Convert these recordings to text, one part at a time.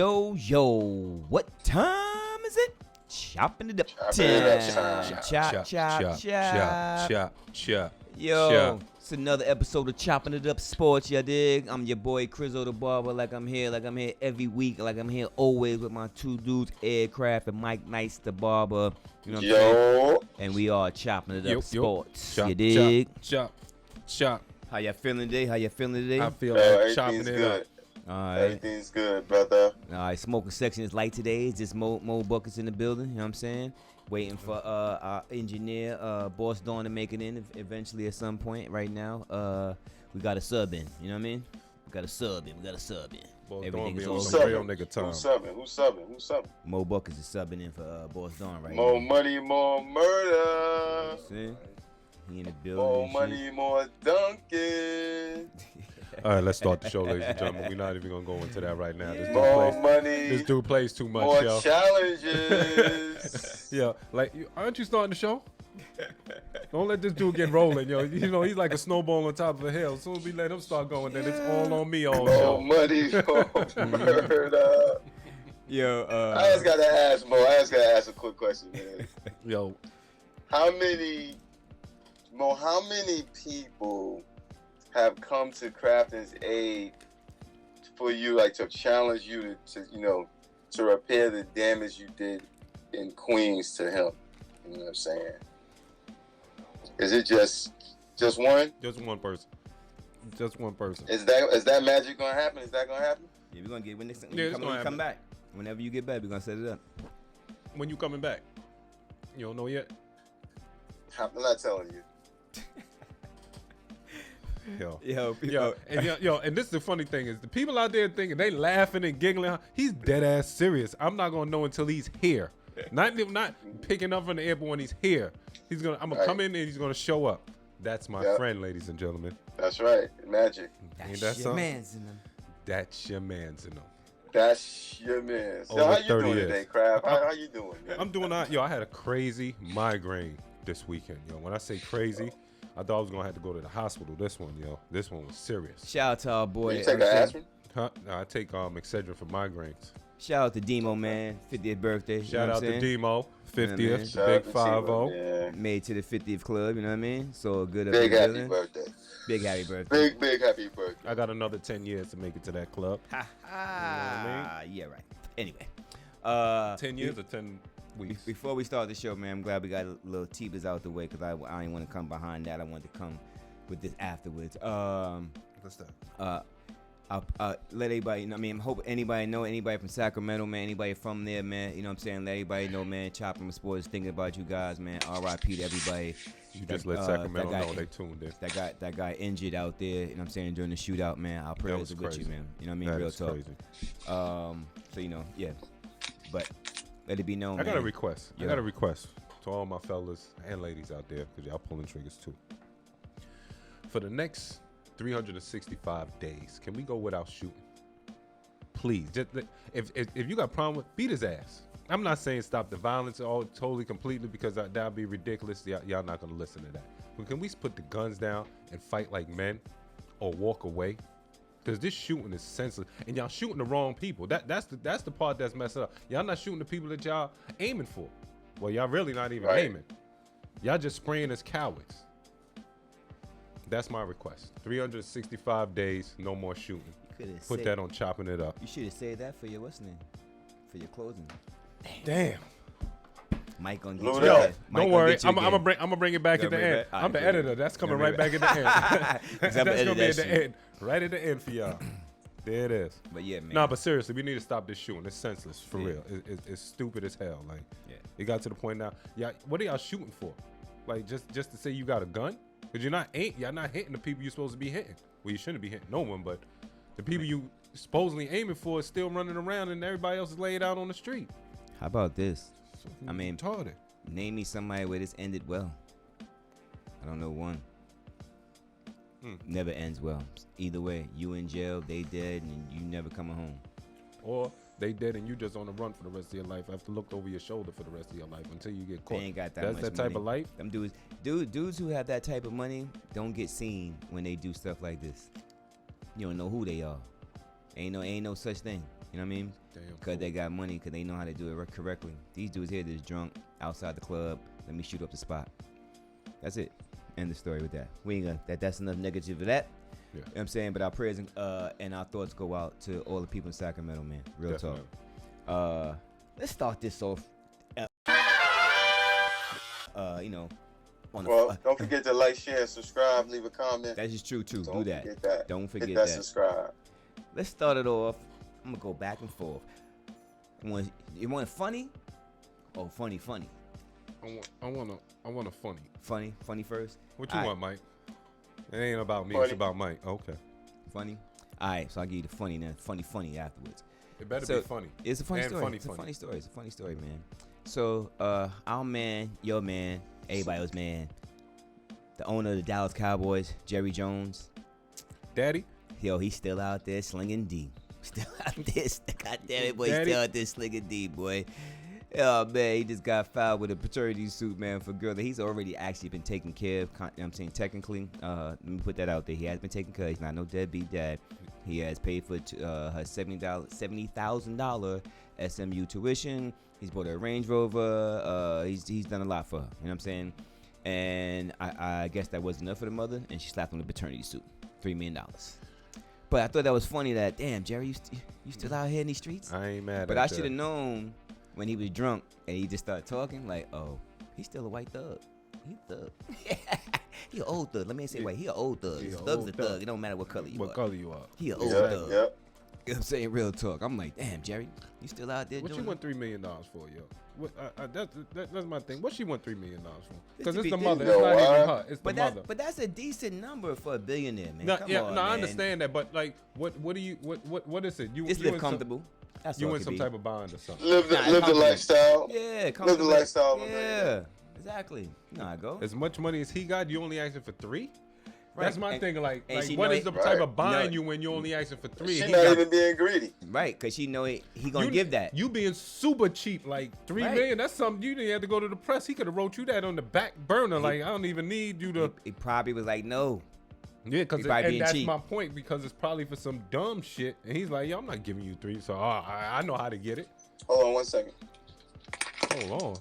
Yo, what time is it? Chopping it up time. Yo, it's another episode of Chopping It Up Sports, you dig? I'm your boy Crizzo the Barber, like I'm here every week, like I'm here always with my two dudes, Aircraft and Mike Nice the Barber. You know what I'm saying? And we are Chopping It Up Sports, you dig? Chop. How y'all feeling today? I feel like chopping it up. All right. Everything's good, brother. All right, smoking section is light today. It's just Mo Buckets in the building, you know what I'm saying? Waiting for our engineer, Boss Dawn, to make it in eventually at some point. Right now, we got a sub in, you know what I mean? We got a sub in. Boss Everything Dawn is be all on some good. real nigga time. Who's subbing? Mo Buckets is subbing in for Boss Dawn right More now. money, more murder. See? He in the building. More and money, shit. more dunking. All right, let's start the show, ladies and gentlemen. We're not even gonna go into that right now. More money. This dude plays too much, more yo. challenges. Yeah, like, aren't you starting the show? Don't let this dude get rolling, yo. You know, he's like a snowball on top of a hill. As soon as we let him start going, then it's all on me all More show. money, more murder. Yo, I just gotta ask Mo. I just gotta ask a quick question, man. Yo, How many people have come to Crafton's aid for you, like to challenge you to repair the damage you did in Queens to him? You know what I'm saying? Is it just one? just one person. Just one person. Is that magic gonna happen? Is that gonna happen? yeah, we're gonna get when Yeah, it's you gonna happen. come back. Whenever you get back, we're gonna set it up. When you coming back? You don't know yet? I'm not telling you. Yo, and this is the funny thing is the people out there thinking they laughing and giggling. He's dead ass serious. I'm not gonna know until he's here. Not picking up from the airport when he's here. I'm gonna come in and he's gonna show up. That's my friend, ladies and gentlemen. That's right, magic. Ain't that That's your something? man's in them. That's your man's in them. That's your man. So Over how you 30 doing years. today, Crab? How you doing, man? I'm doing all right. Yo, I had a crazy migraine this weekend. Yo, when I say crazy, I thought I was gonna have to go to the hospital. This one was serious. Shout out to our boy. You take an aspirin? Huh? No, I take Excedrin for migraines. Shout out to Demo, man. 50th birthday. Shout out to Demo, 50th, man. the Shout big out to T-Mo, 5-0. yeah. Made to the 50th club, you know what I mean? So good up Big in the happy building. birthday. Big happy birthday. Big happy birthday. I got another 10 years to make it to that club. Ha ha. Yeah, right. Anyway. 10 years or 10 weeks? Before we start the show, man, I'm glad we got a little teasers out the way because I didn't want to come behind that. I wanted to come with this afterwards. What's that? I'll let everybody know. I mean, I hope anybody from Sacramento, man, anybody from there, man, you know what I'm saying? Let everybody know, man, Choppin' Sports thinking about you guys, man. R.I.P. to everybody. You just let Sacramento know they tuned in. That guy injured out there, you know what I'm saying, during the shootout, man. Our prayers are with you, man. You know what I mean? That Real is talk. crazy. So, you know, yeah. But let it be known, I man. got a request. Yeah. I got a request to all my fellas and ladies out there because y'all pulling triggers too. For the next 365 days, can we go without shooting? Please, just if you got a problem with, beat his ass. I'm not saying stop the violence all totally completely because that'd be ridiculous. Y'all not gonna listen to that. But can we put the guns down and fight like men, or walk away? Because this shooting is senseless, and y'all shooting the wrong people. That's the part that's messed up. Y'all not shooting the people that y'all aiming for. Well, y'all really not even aiming. Y'all just spraying as cowards. That's my request. 365 days, no more shooting. Put that on Chopping It Up. You should have said that for your what's name? For your closing. Damn. Mike gonna get Yo, you. don't Don't worry, I'm gonna bring it back at the bring it end. back? I'm the Alright, editor. That's coming right back at the end. That's I'ma gonna edit be that at the shit. end, right at the end for y'all. There it is. But yeah, man. Nah, but seriously, we need to stop this shooting. It's senseless for Yeah. real. It's stupid as hell. Like, Yeah. it got to the point now. Yeah, what are y'all shooting for? Like, just to say you got a gun? Because y'all not hitting the people you're supposed to be hitting. Well, you shouldn't be hitting no one, but the people you supposedly aiming for is still running around, and everybody else is laid out on the street. How about this? I mean, retarded. Name me somebody where this ended well. I don't know one. Never ends well. Either way, you in jail, they dead, and you never coming home. Or they dead and you just on the run for the rest of your life. Have to look over your shoulder for the rest of your life until you get caught. They ain't got that That's much that type money. of life. Them dudes who have that type of money don't get seen when they do stuff like this. You don't know who they are. Ain't no such thing. You know what I mean? Because they got money, because they know how to do it correctly. These dudes here that's drunk outside the club. Let me shoot up the spot. That's it. End the story with that. We ain't gonna. That's enough negative of that. Yeah. You know what I'm saying? But our prayers and our thoughts go out to all the people in Sacramento, man. Real Definitely. talk. Let's start this off. Don't forget to like, share, subscribe, leave a comment. That is true too. Don't Do that. forget that. Don't forget Hit that. subscribe. Let's start it off. I'm gonna go back and forth. You want funny? Oh, funny. I want a funny. Funny first. What you want, Mike? It ain't about me. Funny. It's about Mike. Okay. Funny. All right, so I'll give you the funny now. Funny afterwards. It better be funny. It's a funny And story. It's a funny story, man. So, our man, your man, everybody's man, the owner of the Dallas Cowboys, Jerry Jones. Daddy? Yo, he's still out there slinging D. Still out there. God damn it, boy. He's Daddy? still out there slinging D, boy. Oh, man, he just got fouled with a paternity suit, man, for a girl that he's already actually been taking care of. You know what I'm saying, technically. Let me put that out there. He has been taking care. He's not no deadbeat dad. He has paid for her $70,000 SMU tuition. He's bought her a Range Rover. He's done a lot for her. You know what I'm saying? And I guess that wasn't enough for the mother, and she slapped him with a paternity suit. $3 million. But I thought that was funny that, damn, Jerry, you still out here in these streets? I ain't mad But at I should have known when he was drunk and he just started talking, like, oh, he's still a white thug. He a thug. He an old thug. Let me say white. He an old thug. Thug's a thug. It don't matter what color you are. What color you are. He an old thug. Yep. You know what I'm saying? Real talk. I'm like, damn, Jerry, you still out there What doing you want $3 million for, yo? That's my thing. What she want $3 million for? Because it's the big mother. deal. It's not You know even why? her. It's the mother. But that's a decent number for a billionaire, man. No, Come yeah, on, no, man. I understand that, but like, what is it? You Just you live in comfortable. That's you all in it some could type be. of bond or something? Live the comfortable. lifestyle. Yeah, Live comfortable. the lifestyle. of a Yeah, millionaire. exactly. You know how I go. As much money as he got, you only asking for 3? That's my And- thing. Like and she what know is it- the Right. type of bond No. you when you only asking for 3? She He not got- even being greedy. Right, because she know he gonna you, give that. You being super cheap, like $3 Right. million. That's something you didn't have to go to the press. He could have wrote you that on the back burner. Like, I don't even need you to. He probably was like, no. Yeah, because He probably being that's cheap. my point. Because it's probably for some dumb shit. And he's like, yo, I'm not giving you 3. So I know how to get it. Hold on 1 second. Hold on.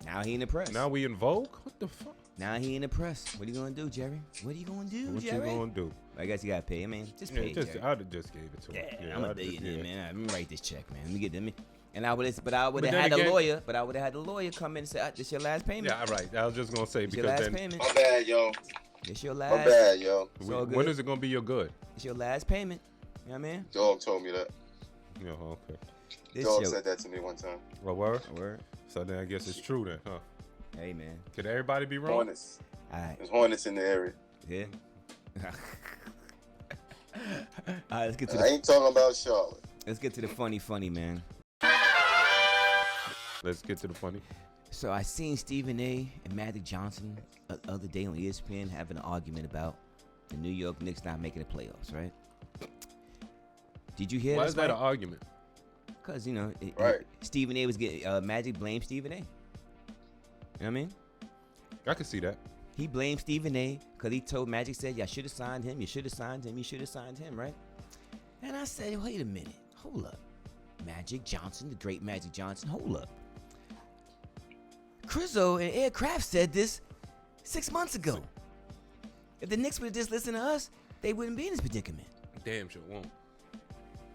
Now he in the press. Now we in Vogue. What the fuck? Now he in the press. What are you gonna do, Jerry? What are you gonna do, What Jerry? you gonna do? I guess you gotta pay him, man. Just Yeah, pay, Jerry. I'd have just gave it to him. Yeah, I'm a I'd have just- billionaire, yeah. man. Let me write this check, man. Let me get them. And I would have then had again- a lawyer. But I would have had the lawyer come in and say, "This your last payment. Yeah, right. I was just gonna say This your because last then payment. My bad, yo. This your My last. bad, yo. It's all when good. is it gonna be your good? It's your last payment. You know what I mean? Dog told me that. Yeah, okay. This Dog your said that to me one time. Well, word. word. So then I guess it's true then, huh? Hey, man. Could everybody be wrong? Hornets. All right. There's hornets in the area. Yeah. All right. Let's get to I the ain't talking about Charlotte. funny, man. Let's get to the funny. So I seen Stephen A. and Magic Johnson the other day on ESPN having an argument about the New York Knicks not making the playoffs, right? Did you hear Why this? is that an argument? Because, you know, Right. Stephen A. was getting, Magic blamed Stephen A. You know what I mean? I can see that. He blamed Stephen A. because he told Magic, said, "Yeah, I should have signed him. You should have signed him. You should have signed him," right? And I said, wait a minute. Hold up. Magic Johnson, the great Magic Johnson, hold up. Crizzo and Aircraft said this 6 months ago. If the Knicks would have just listened to us, they wouldn't be in this predicament. Damn sure won't.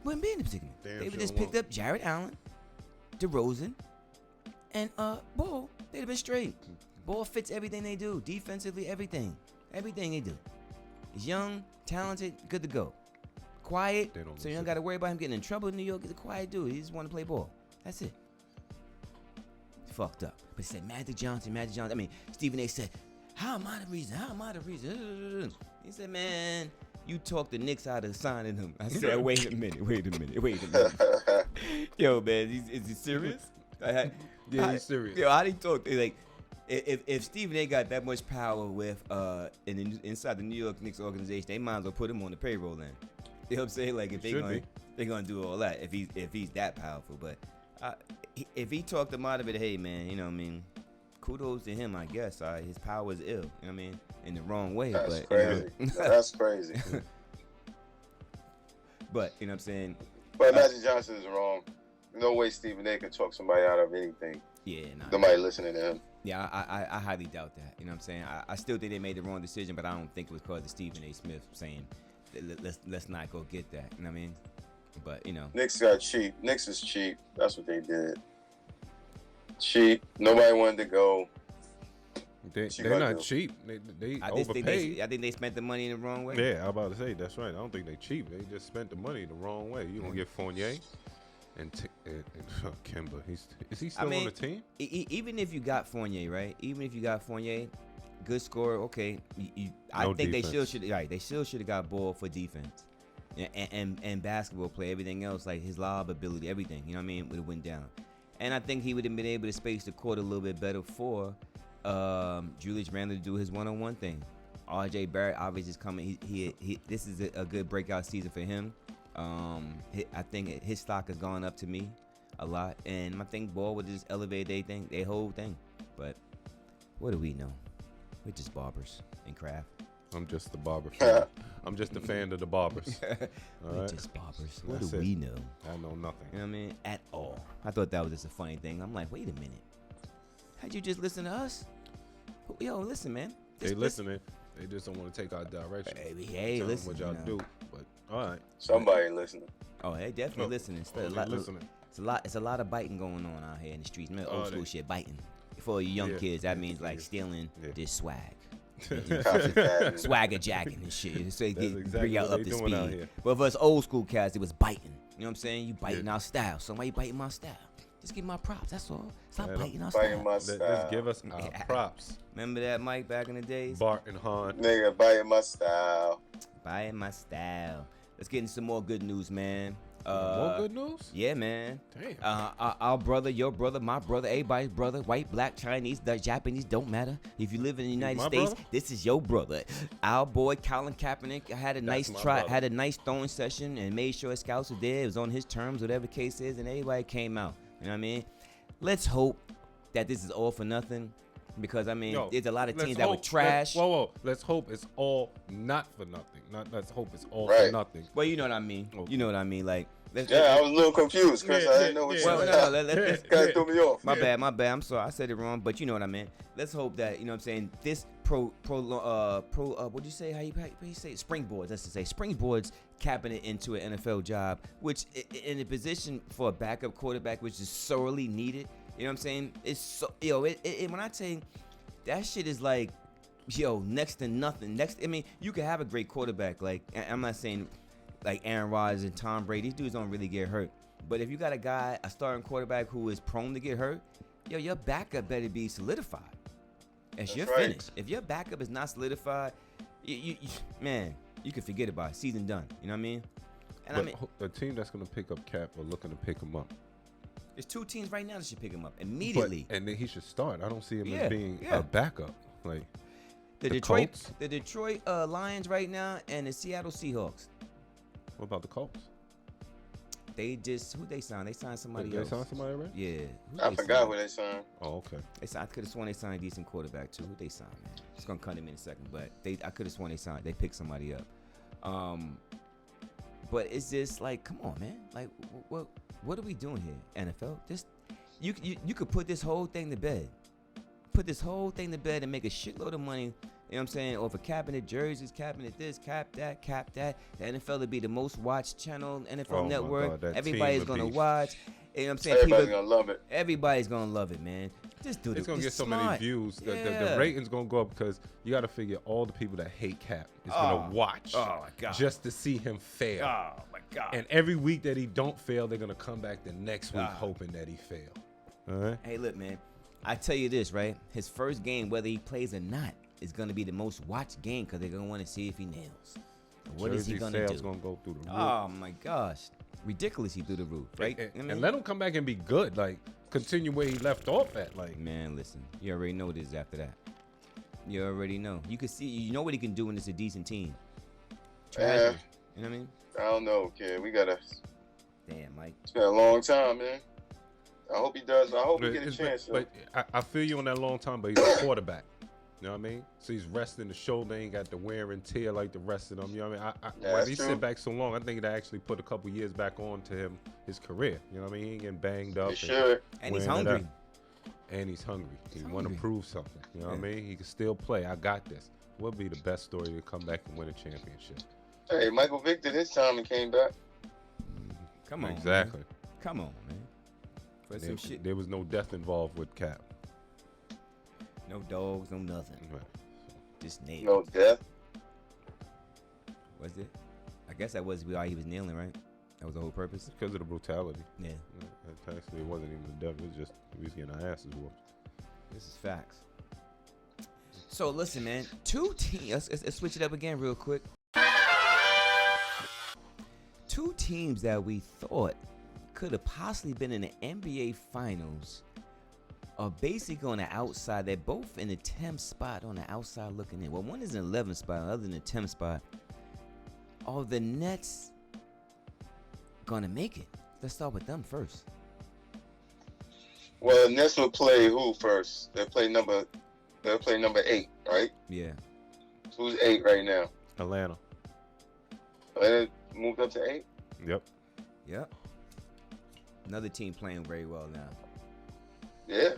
Wouldn't be in the predicament. Damn They would sure just won't. picked up Jared Allen, DeRozan, and Ball. They'd have been straight. Ball fits everything they do. Defensively, everything. Everything they do. He's young, talented, good to go. Quiet, They don't so you don't listen. got to worry about him getting in trouble in New York. He's a quiet dude. He just want to play ball. That's it. Fucked up. But he said, Magic Johnson. I mean, Stephen A. said, how am I the reason? He said, man, you talked the Knicks out of signing him. I said, wait a minute. Yo, man, is he serious? Yeah, he's serious. Yo, how do you talk? Like, if Stephen A. got that much power with inside the New York Knicks organization, they might as well put him on the payroll then. You know what I'm saying? Like, if they're gonna do all that, if he's that powerful. But if he talked them out of it, hey man, you know what I mean? Kudos to him, I guess. His power is ill. You know what I mean? In the wrong way. That's but crazy. You know, That's crazy. but you know what I'm saying? But Magic Johnson is wrong. No way Stephen A. can talk somebody out of anything. Yeah, nah. Nobody listening to him. Yeah, I highly doubt that. You know what I'm saying? I still think they made the wrong decision, but I don't think it was because of Stephen A. Smith saying, let's not go get that. You know what I mean? But, you know. Knicks got cheap. Knicks is cheap. That's what they did. Cheap. Nobody wanted to go. They're not cheap. They overpaid. I think they spent the money in the wrong way. Yeah, I was about to say, that's right. I don't think they cheap. They just spent the money the wrong way. You don't get Fournier and Kemba. Is he still on the team? Even if you got Fournier, right? Even if you got Fournier, good scorer, okay. I think defense. They still should have got Ball for defense. And basketball play, everything else, like his lob ability, everything, you know what I mean, would have went down. And I think he would have been able to space the court a little bit better for Julius Randle to do his one-on-one thing. RJ Barrett obviously is coming. He this is a good breakout season for him. I think his stock has gone up to me a lot, and I think Ball would just elevate their whole thing. But what do we know? We're just barbers and craft. I'm just the barber fan. I'm just a fan of the barbers. We're right? just barbers. What do we know? I know nothing. You know what I mean? At all. I thought that was just a funny thing. I'm like, wait a minute. How'd you just listen to us? Yo, listen, man. They listening. They just don't want to take our direction. Hey, listen. What y'all do. But all right. Somebody listening. Oh, they definitely listening. It's a lot of biting going on out here in the streets. Man, old school shit, biting. For you young kids, that means like stealing this swag. Swagger jacking and shit. So bring y'all up to speed. But for us old school cats, it was biting. You know what I'm saying? You biting our style. So why you biting my style? Just give my props. That's all. Stop biting our style. Just give us our props. Remember that, Mike, back in the days? Bart and Han. Nigga, biting my style. Biting my style. Let's get into some more good news, man. More good news? Yeah, man. Damn. Our brother, your brother, my brother, everybody's brother, white, black, Chinese, the Japanese, don't matter. If you live in the United States, brother? this is your brother. Our boy Colin Kaepernick had a nice throwing session and made sure his scouts were there. It was on his terms, whatever the case is, and everybody came out. You know what I mean? Let's hope that this is all for nothing. Because, I mean, there's a lot of teams that were trash. Whoa. Let's hope it's all not for nothing. Let's hope it's all for nothing. Well, you know what I mean. Okay. You know what I mean. Like, I was a little confused because I didn't know what you said. Let's kind of threw me off. My bad. I'm sorry. I said it wrong, but you know what I meant. Let's hope that, you know what I'm saying, this what'd you say? How you say it? Springboards, let's just say. Springboards Kaepernick into an NFL job, which in a position for a backup quarterback, which is sorely needed. You know what I'm saying? It's so, when I tell you, that shit is like, next to nothing. I mean, you can have a great quarterback. Like, I'm not saying like Aaron Rodgers and Tom Brady. These dudes don't really get hurt. But if you got a starting quarterback who is prone to get hurt, your backup better be solidified. You're finished. If your backup is not solidified, you can forget about it. Season done. You know what I mean? And the team that's going to pick up Cap or looking to pick him up. There's two teams right now that should pick him up immediately. And then he should start. I don't see him as being a backup. Like the Detroit Lions right now and the Seattle Seahawks. What about the Colts? Who they signed? They signed somebody else. They signed somebody already? Yeah. I forgot who they signed. Oh, okay. I could have sworn they signed a decent quarterback too. Who they signed, man? Just gonna cut him in a second, but I could have sworn they picked somebody up. But it's just like, come on, man. Like, what are we doing here, NFL? Just you could put this whole thing to bed. Put this whole thing to bed and make a shitload of money. You know what I'm saying? Or for Kaepernick jerseys, Kaepernick this, cap that. The NFL would be the most watched channel, NFL Network. Everybody's gonna watch. You know what I'm saying? Everybody's gonna love it. Everybody's gonna love it, man. Just do it. It's gonna get so many views. The rating's gonna go up because you got to figure all the people that hate Cap is gonna watch. Oh my God. Just to see him fail. Oh my God. And every week that he don't fail, they're gonna come back the next week hoping that he fail. All right. Hey, look, man. I tell you this, right? His first game, whether he plays or not, is going to be the most watched game because they're going to want to see if he nails. What is he going to do? Sales going to go through the roof. Oh, my gosh. Ridiculously through the roof, right? And let him come back and be good. Like, continue where he left off at. Like, man, listen. You already know what it is after that. You already know. You can see, you know what he can do when it's a decent team. Trash. You know what I mean? I don't know, kid. We got to. Damn, Mike. It's been a long time, man. I hope he does. I hope he get a chance. But I feel you on that long time, but he's a quarterback. You know what I mean? So he's resting. The shoulder ain't got the wear and tear like the rest of them. You know what I mean? Why he sit back so long? I think that actually put a couple years back on to him, his career. You know what I mean? He ain't getting banged up. And he's hungry. And he's hungry. He want to prove something. You know what I mean? He can still play. I got this. What would be the best story to come back and win a championship? Hey, Michael Vick did his time and came back. Come on. Exactly. Man. Come on, man. For some shit. There was no death involved with Cap. No dogs, no nothing. Right. Just nailed. No death. Was it? I guess that was why he was kneeling, right? That was the whole purpose. Because of the brutality. Yeah. Actually, it wasn't even the death. It was just we was getting our asses whooped. This is facts. So listen, man. Two teams. Let's switch it up again real quick. Two teams that we thought could have possibly been in the NBA Finals are basically on the outside. They're both in the 10th spot on the outside looking in. Well, one is in the 11th spot, the other in the 10th spot. Are the Nets gonna make it? Let's start with them first. Well, the Nets will play who first? They'll play number 8, right? Yeah. Who's 8 right now? Atlanta. Atlanta moved up to 8? Yep. Another team playing very well now. Yeah.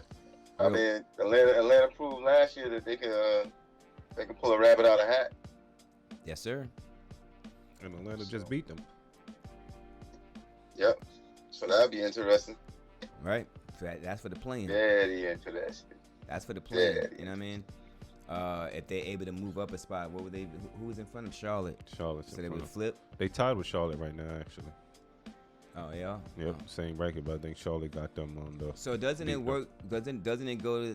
I mean, Atlanta proved last year that they can pull a rabbit out of a hat. Yes, sir. And Atlanta just beat them. Yep. So that'd be interesting. Right. That's for the playing. Very interesting. That's for the playing. You know what I mean? If they're able to move up a spot, what would they? Who was in front of Charlotte? Charlotte. So they would flip. They tied with Charlotte right now, actually. Oh yeah. Yep, same record, but I think Charlotte got them on the. So doesn't it work? Doesn't it go to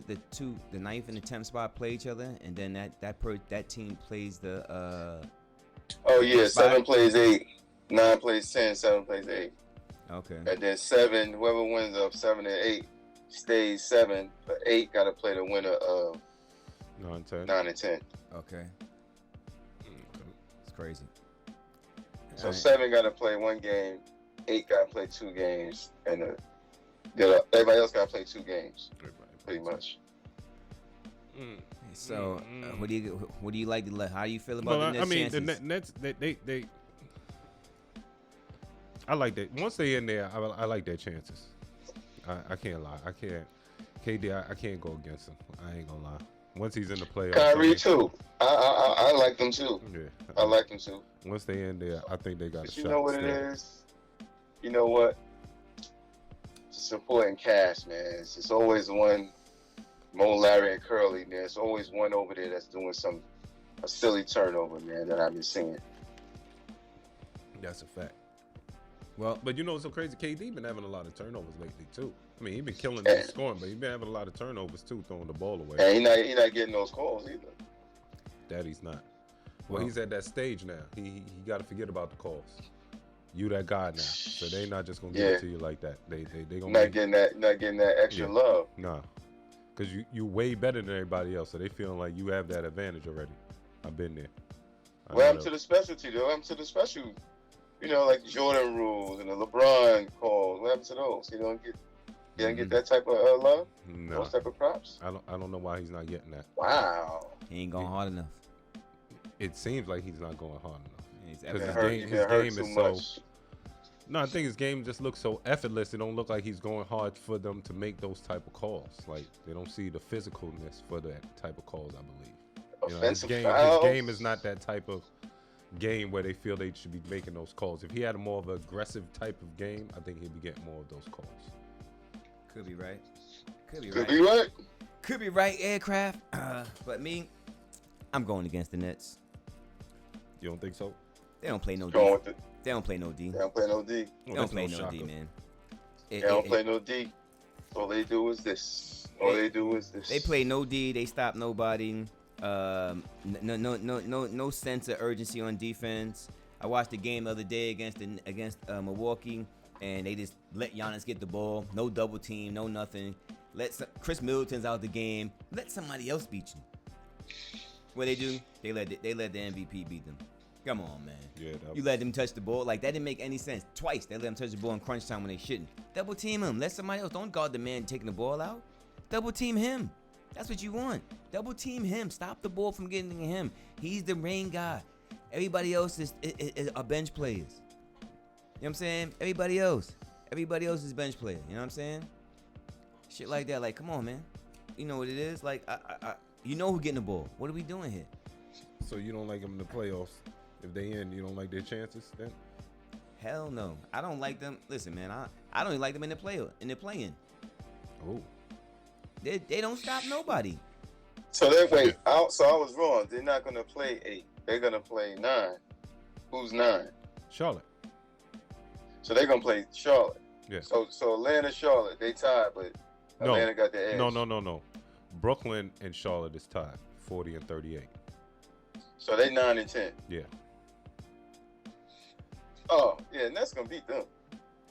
the 9th and the 10th spot play each other, and then that team plays the. Oh yeah, 7 plays 8, 9 plays 10, 7 plays 8. Okay. And then 7, whoever wins of 7 and 8 stays 7, but 8 got to play the winner of 9 and 10. 9 and 10. Okay. It's crazy. So 7 got to play 1 game, 8 got to play 2 games, and everybody else got to play 2 games, pretty much. So, what do you like to? How do you feel about the Nets? I mean, chances? the Nets, they. I like that. Once they in there, I like their chances. I can't lie. I can't. KD, I can't go against him. I ain't gonna lie. Once he's in the playoffs. Kyrie too. I like them too. Yeah. I like them too. Once they in there, I think they got a shot. You know what it is? You know what? Supporting cash, man. It's always one. Mo, Larry, and Curly, man. There's always one over there that's doing a silly turnover, man, that I've been seeing. That's a fact. Well, but you know what's so crazy? KD been having a lot of turnovers lately too. I mean, he been killing the scoring, but he been having a lot of turnovers too, throwing the ball away. And he not getting those calls either. That he's not. Well, he's at that stage now. He got to forget about the calls. You that guy now, so they not just gonna give it to you like that. They gonna not getting that extra love. Nah. Because you way better than everybody else, so they feeling like you have that advantage already. I've been there. What happened to the specialty, though? What happened to the special, like Jordan rules and the LeBron calls? What happened to those? You don't get that type of love? No. Those type of props? I don't know why he's not getting that. Wow. He ain't going hard enough. It seems like he's not going hard enough. Because his game is so... No, I think his game just looks so effortless. It don't look like he's going hard for them to make those type of calls. Like, they don't see the physicalness for that type of calls, I believe. Offensive his fouls. game is not that type of game where they feel they should be making those calls. If he had a more of an aggressive type of game, I think he'd be getting more of those calls. Could be right. Could be right. Could be right, Aircraft. But me, I'm going against the Nets. You don't think so? They don't play no D. They don't play no D. They don't play no D. They don't play no D, man. They don't play no D. All they do is this. They play no D. They stop nobody. No sense of urgency on defense. I watched the game the other day against Milwaukee, and they just let Giannis get the ball. No double team, no nothing. Chris Middleton's out the game. Let somebody else beat you. What they do? They let the MVP beat them. Come on, man. Yeah, you let them touch the ball. Like, that didn't make any sense. Twice, they let them touch the ball in crunch time when they shouldn't. Double team him. Let somebody else. Don't guard the man taking the ball out. Double team him. That's what you want. Double team him. Stop the ball from getting to him. He's the main guy. Everybody else is are bench players. You know what I'm saying? Everybody else is bench player. You know what I'm saying? Shit like that. Like, come on, man. You know what it is? Like, you know who getting the ball. What are we doing here? So you don't like them in the playoffs? If they in, you don't like their chances then? Hell no. I don't like them. Listen, man. I don't even like them in the play-in. Oh. They don't stop nobody. So wait. So I was wrong. They're not gonna play 8. They're gonna play 9. Who's 9? Charlotte. So they're gonna play Charlotte. Yeah. So Atlanta, Charlotte, they tied, but Atlanta got the edge. No. Brooklyn and Charlotte is tied, 40 and 38. So they 9 and 10. Yeah. Oh, yeah, and that's gonna beat them.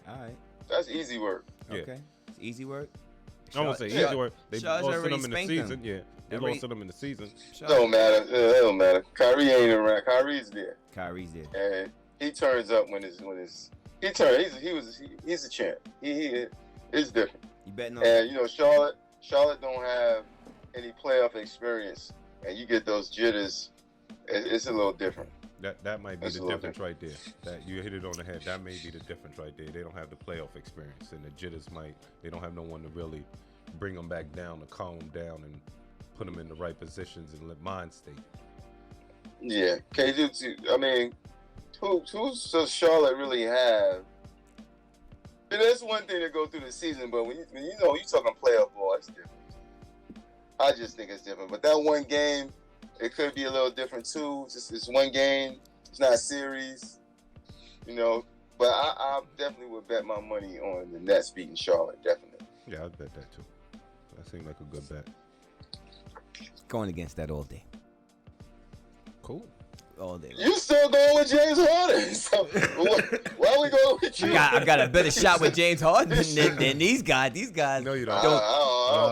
All right. That's easy work. Yeah. Okay. It's easy work. I won't say easy work. They Charlotte's lost to already them in the spanked season. them. Yeah. They lost to them in the season. Don't matter. It don't matter. Kyrie ain't around. Kyrie's there. Kyrie's there. And he turns up when he turns. He's a champ. He is different. You betting on? And you know, Charlotte don't have any playoff experience, and you get those jitters. It's a little different. That might be That's the a little difference right there. That you hit it on the head. That may be the difference right there. They don't have the playoff experience, and the jitters they don't have no one to really bring them back down, to calm them down, and put them in the right positions and mind state. Yeah, KD. I mean, who does Charlotte really have? And that's one thing to go through the season, but when you talking playoff ball, it's different. I just think it's different. But that one game, it could be a little different too. It's one game. It's not a series, you know. But I definitely would bet my money on the Nets beating Charlotte. Definitely. Yeah, I'd bet that too. That seemed like a good bet. Going against that all day. Cool. All day. You still going with James Harden? So why we going with you? I got a better shot with James Harden than these guys. These guys. No, you don't. I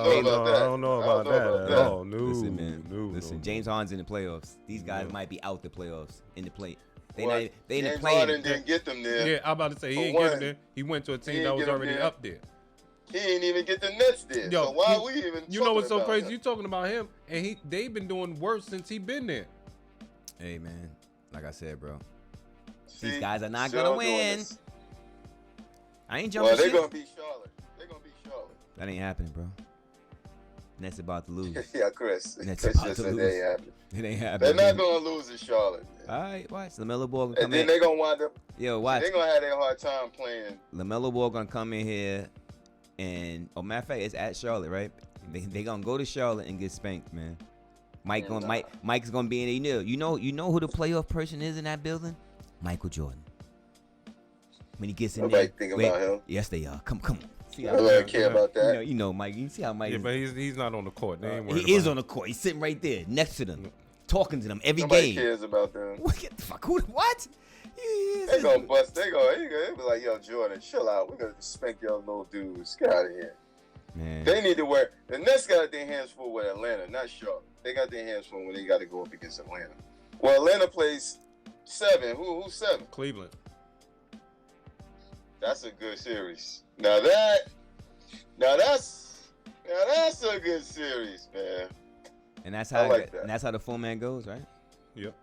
don't know about that. I don't know about that at all. No, Listen, man. no. James Harden's in the playoffs. These guys might be out the playoffs in the play. They in the James play. Harden didn't get them there. Yeah, I'm about to say he ain't getting there. He went to a team that was already up there. He didn't even get the Nets there. Yo, so why are we even? You know what's so crazy? Him? You talking about him, and they've been doing worse since he been there. Hey man, like I said, bro, See, these guys are not still gonna doing win. this. I ain't jumping Well, they're shit. gonna beat Charlotte. They're gonna beat Charlotte. That ain't happening, bro. Nets about to lose. Yeah, Chris. Nets Chris about just to said lose. they ain't happening. It ain't happening. They're not gonna lose to Charlotte. Man. All right, watch. LaMelo Ball gonna And come then in. they're gonna wind up. Yo, watch. They're gonna have their hard time playing. LaMelo Ball gonna come in here, and matter of fact, it's at Charlotte, right? They gonna go to Charlotte and get spanked, man. Mike's gonna be in there. You know who the playoff person is in that building? Michael Jordan. When he gets in Nobody there, think about him. Yes, they are. Come on. See how Nobody care about that. you know, Mike. You see how Mike? Yeah, but he's not on the court. They ain't worried He is about on the court. He's sitting right there next to them, talking to them every Nobody game. cares about them. What the fuck? What? They gonna bust. They be like, yo, Jordan, chill out. We're gonna spank y'all little dudes. Get out of here. Man. They need to wear. The Nets got their hands full with Atlanta, not Charlotte. They got their hands full when they got to go up against Atlanta. Well, Atlanta plays 7. Who's 7? Cleveland. That's a good series. Now that's a good series, man. And that's how like that. And that's how the 4-man goes, right? Yep.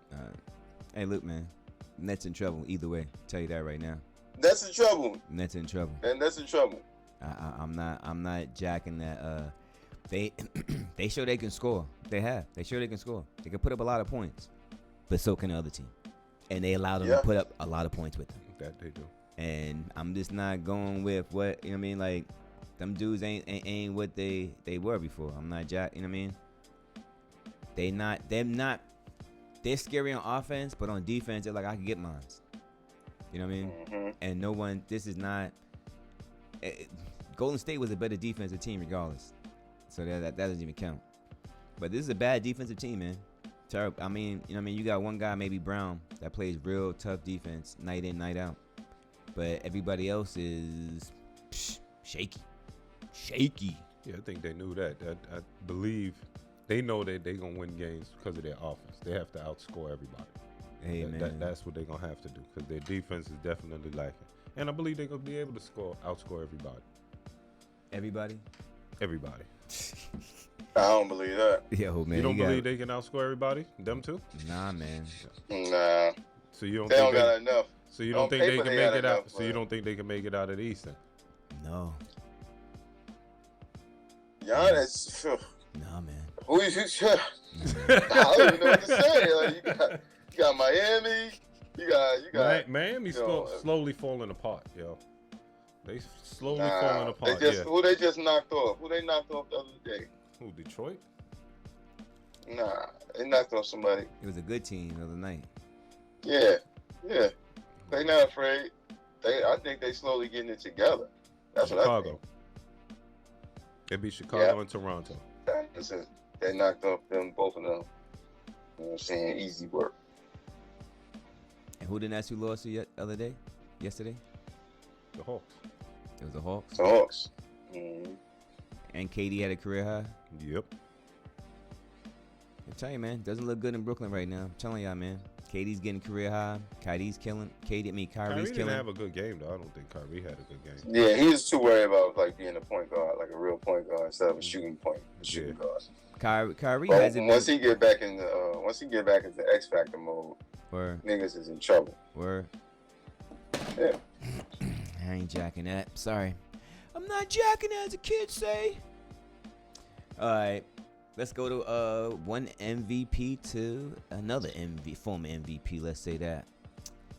Hey, look, man. Nets in trouble either way. Tell you that right now. That's in trouble. Nets in trouble. And that's in trouble. I'm not jacking that. They they show they can score. They show they can score. They can put up a lot of points, but so can the other team, and they allow them to put up a lot of points with them. That they do. And I'm just not going with what you know what I mean. Like them dudes ain't what they were before. I'm not jack. You know what I mean? They're not. They're scary on offense, but on defense, they're like I can get mine. You know what I mean? Mm-hmm. And no one. This is not. Golden State was a better defensive team regardless. So that doesn't even count. But this is a bad defensive team, man. Terrible. I mean, you know what I mean? You got one guy, maybe Brown, that plays real tough defense night in, night out. But everybody else is shaky. Shaky. Yeah, I think they knew that. I believe they know that they're going to win games because of their offense. They have to outscore everybody. Hey, man. That's what they're going to have to do because their defense is definitely lacking. And I believe they're going to be able to outscore everybody. Everybody? Everybody. I don't believe that. Yo, man. You don't believe they can outscore everybody? Them too? Nah, man. Nah. So you don't They think don't got enough. So you don't On think they paper, can they make got it out? enough, So you don't think they can make it out of the East then? No. Giannis. Phew. Nah, man. Who you? I don't even know what to say. Like, you got Miami. You got. Miami's slowly falling apart, yo. They slowly Nah, falling apart. Who they just knocked off? Who they knocked off the other day? Who, Detroit? Nah, they knocked off somebody. It was a good team the other night. Yeah. They not afraid. I think they slowly getting it together. That's what I think. It be Chicago and Toronto. Listen, they knocked off both of them. You know what I'm saying? Easy work. And who did Nats lost to yesterday? The Hawks. It was the Hawks. The Hawks. Mm-hmm. And KD had a career high. Yep. I'm telling you, man, doesn't look good in Brooklyn right now. I'm telling y'all, man. KD's getting career high. Kyrie's killing. Kyrie's Kyrie killing. didn't have a good game though. I don't think Kyrie had a good game. Yeah, he was too worried about like being a point guard, like a real point guard instead of a shooting guard. Kyrie but hasn't. Once he get back into X Factor mode, niggas is in trouble. Word. Yeah. I ain't jacking that. Sorry. I'm not jacking that, as the kids say. All right. Let's go to one MVP to another former MVP. Let's say that.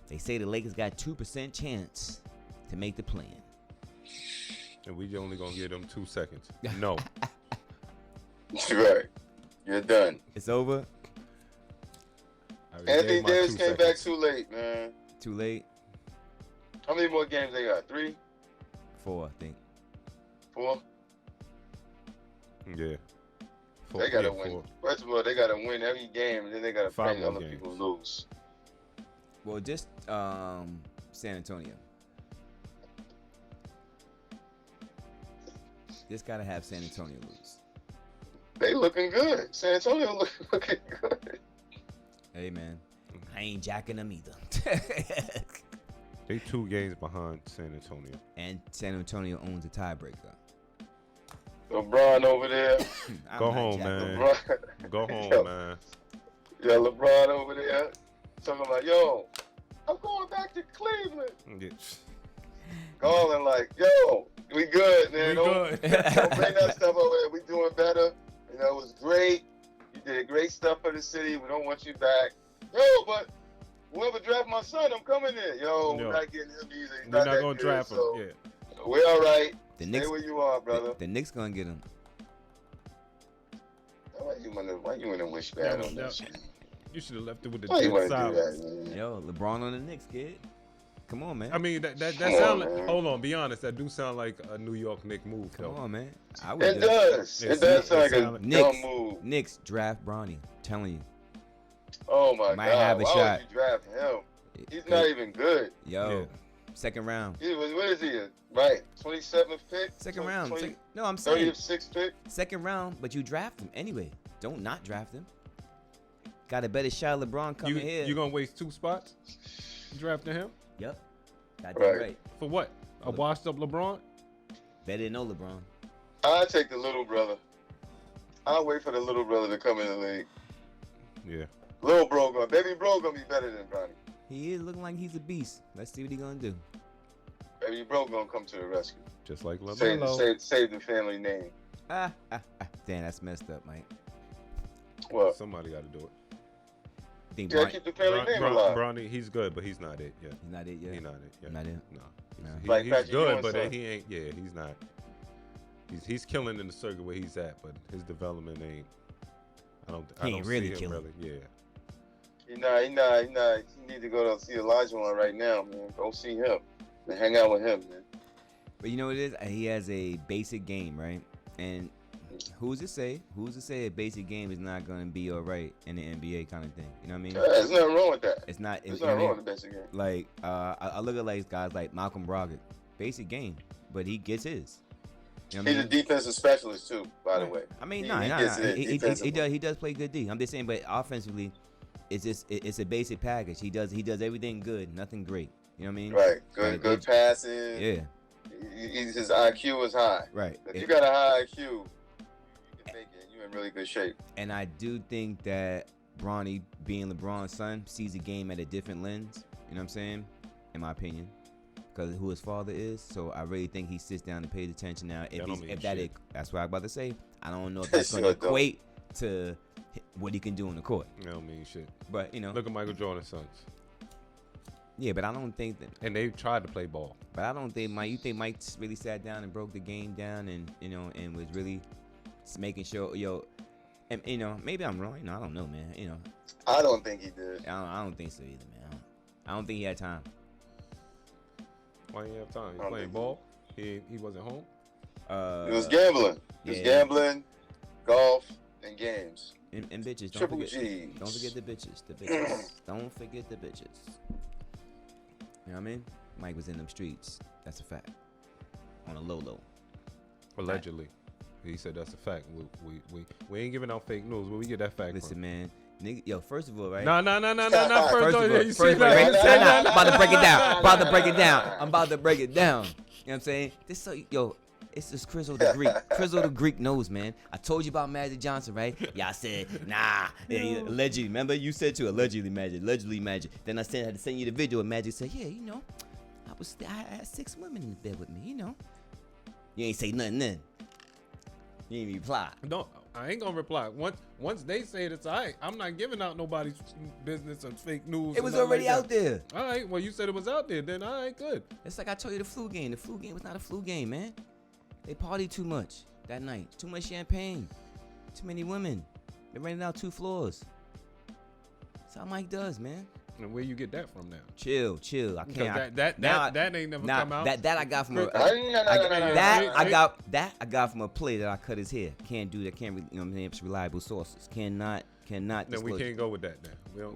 They say the Lakers got 2% chance to make the play-in. And we only gonna give them 2 seconds. No. Right. You're done. It's over. Anthony Davis came back too late, man. Too late? How many more games they got? 3? 4, I think. 4? Yeah. 4, they gotta win. 4. First of all, they gotta win every game, and then they gotta pray other people lose. Well, just San Antonio. Just gotta have San Antonio lose. They looking good. San Antonio looking good. Hey, man. I ain't jacking them either. They 2 games behind San Antonio. And San Antonio owns a tiebreaker. LeBron over there. Go home, man. LeBron. Go home, man. Yeah, LeBron over there talking about, yo, I'm going back to Cleveland. Yeah. Calling like, yo, we good, man. Good. Don't bring that stuff over here. We doing better. You know, it was great. You did great stuff for the city. We don't want you back. Yo, but whoever draft my son, I'm coming in. Yo, we're not getting him either. We're not going to draft him. So Yeah. we're all right. The Stay Knicks, where you are, brother. The Knicks gonna get him. Why you wanna wish bad on that shit? You should have left it with the Why you wanna silence. do that, man? Yo, LeBron on the Knicks, kid. Come on, man. I mean, that sound like, hold on, be honest, that do sound like a New York Knicks move, though. Come on, man. It does. It does sound like a dumb move. Knicks draft Bronny. Telling you. Oh my Might God! have a Why shot. would you draft him? He's not even good. Yo, second round. What is he? Right, 27th pick. Second round. No, I'm 36th pick. Second round, but you draft him anyway. Don't not draft him. Got a better shot. LeBron coming here. You gonna waste 2 spots drafting him? Yep. Got that right. For what? A washed up LeBron? Better than no LeBron. I'll take the little brother. I'll wait for the little brother to come in the league. Yeah. Baby bro gonna be better than Bronny. He is looking like he's a beast. Let's see what he gonna do. Baby bro gonna come to the rescue. Just like LeBron. Save the family name. Damn, that's messed up, Mike. What? Somebody got to do it. Think keep the family name alive. Bronny, he's good, but he's not it yet. He's not it yet. He's not it yet. Not it. No. He's good, but he ain't. Yeah, he's not. He's killing in the circuit where he's at, but his development ain't. I don't really see him killing. really. Yeah. He not. You need to go to see Elijah one right now, man. Go see him and hang out with him, man. But you know what it is? He has a basic game, right? And who's to say a basic game is not going to be all right in the NBA kind of thing? You know what I mean? There's nothing wrong with that. It's not. There's nothing wrong with the basic game. Like, I look at like guys like Malcolm Brogdon. Basic game, but he gets his. You know He's a defensive specialist too, by the way. I mean, he does play good D. I'm just saying, but offensively, it's a basic package. He does everything good, nothing great. You know what I mean? Right. Good passing. Yeah. His IQ is high. Right. If you got a high IQ, you can make it. You in really good shape. And I do think that Bronny, being LeBron's son, sees the game at a different lens. You know what I'm saying? In my opinion, because of who his father is. So I really think he sits down and pays attention now. That's what I'm about to say. I don't know if that's going to equate to what he can do on the court. That don't mean shit. But look at Michael Jordan's sons. Yeah, but I don't think that. And they tried to play ball. But I don't think Mike. You think Mike really sat down and broke the game down, and and was really making sure, and maybe I'm wrong. I don't know, man. I don't think he did. I don't think so either, man. I don't think he had time. Why didn't he have time? He was playing ball. He wasn't home. He was gambling. He was gambling, golf, and games. And bitches. Triple G. Don't forget the bitches. The bitches. Don't forget the bitches. You know what I mean? Mike was in them streets. That's a fact. On a low. Allegedly. He said that's a fact. We ain't giving out fake news. Where we get that fact Listen, from? man. Nigga, first of all, right? No. First of all, I'm about to break it down. I'm about to break it down. You know what I'm saying? It's just Crizzle the Greek. Crizzle the Greek knows, man. I told you about Magic Johnson, right? Yeah, I said, nah. Yeah, allegedly. Remember, you said to allegedly Magic. Then I had to send you the video, and Magic said, yeah, I had 6 women in the bed with me, You ain't say nothing then. You ain't reply. No, I ain't gonna reply. Once they say it, it's all right. I'm not giving out nobody's business or fake news. It was already out there. All right. Well, you said it was out there. Then all right, good. It's like I told you the flu game. The flu game was not a flu game, man. They partied too much that night. Too much champagne. Too many women. They rented out 2 floors. That's how Mike does, man. And where you get that from now? Chill. I can't. That ain't never come out. That I got from I got from a play that I cut his hair. Can't do that. Can't. It's reliable sources. Cannot. Then we can't go with that. Then we don't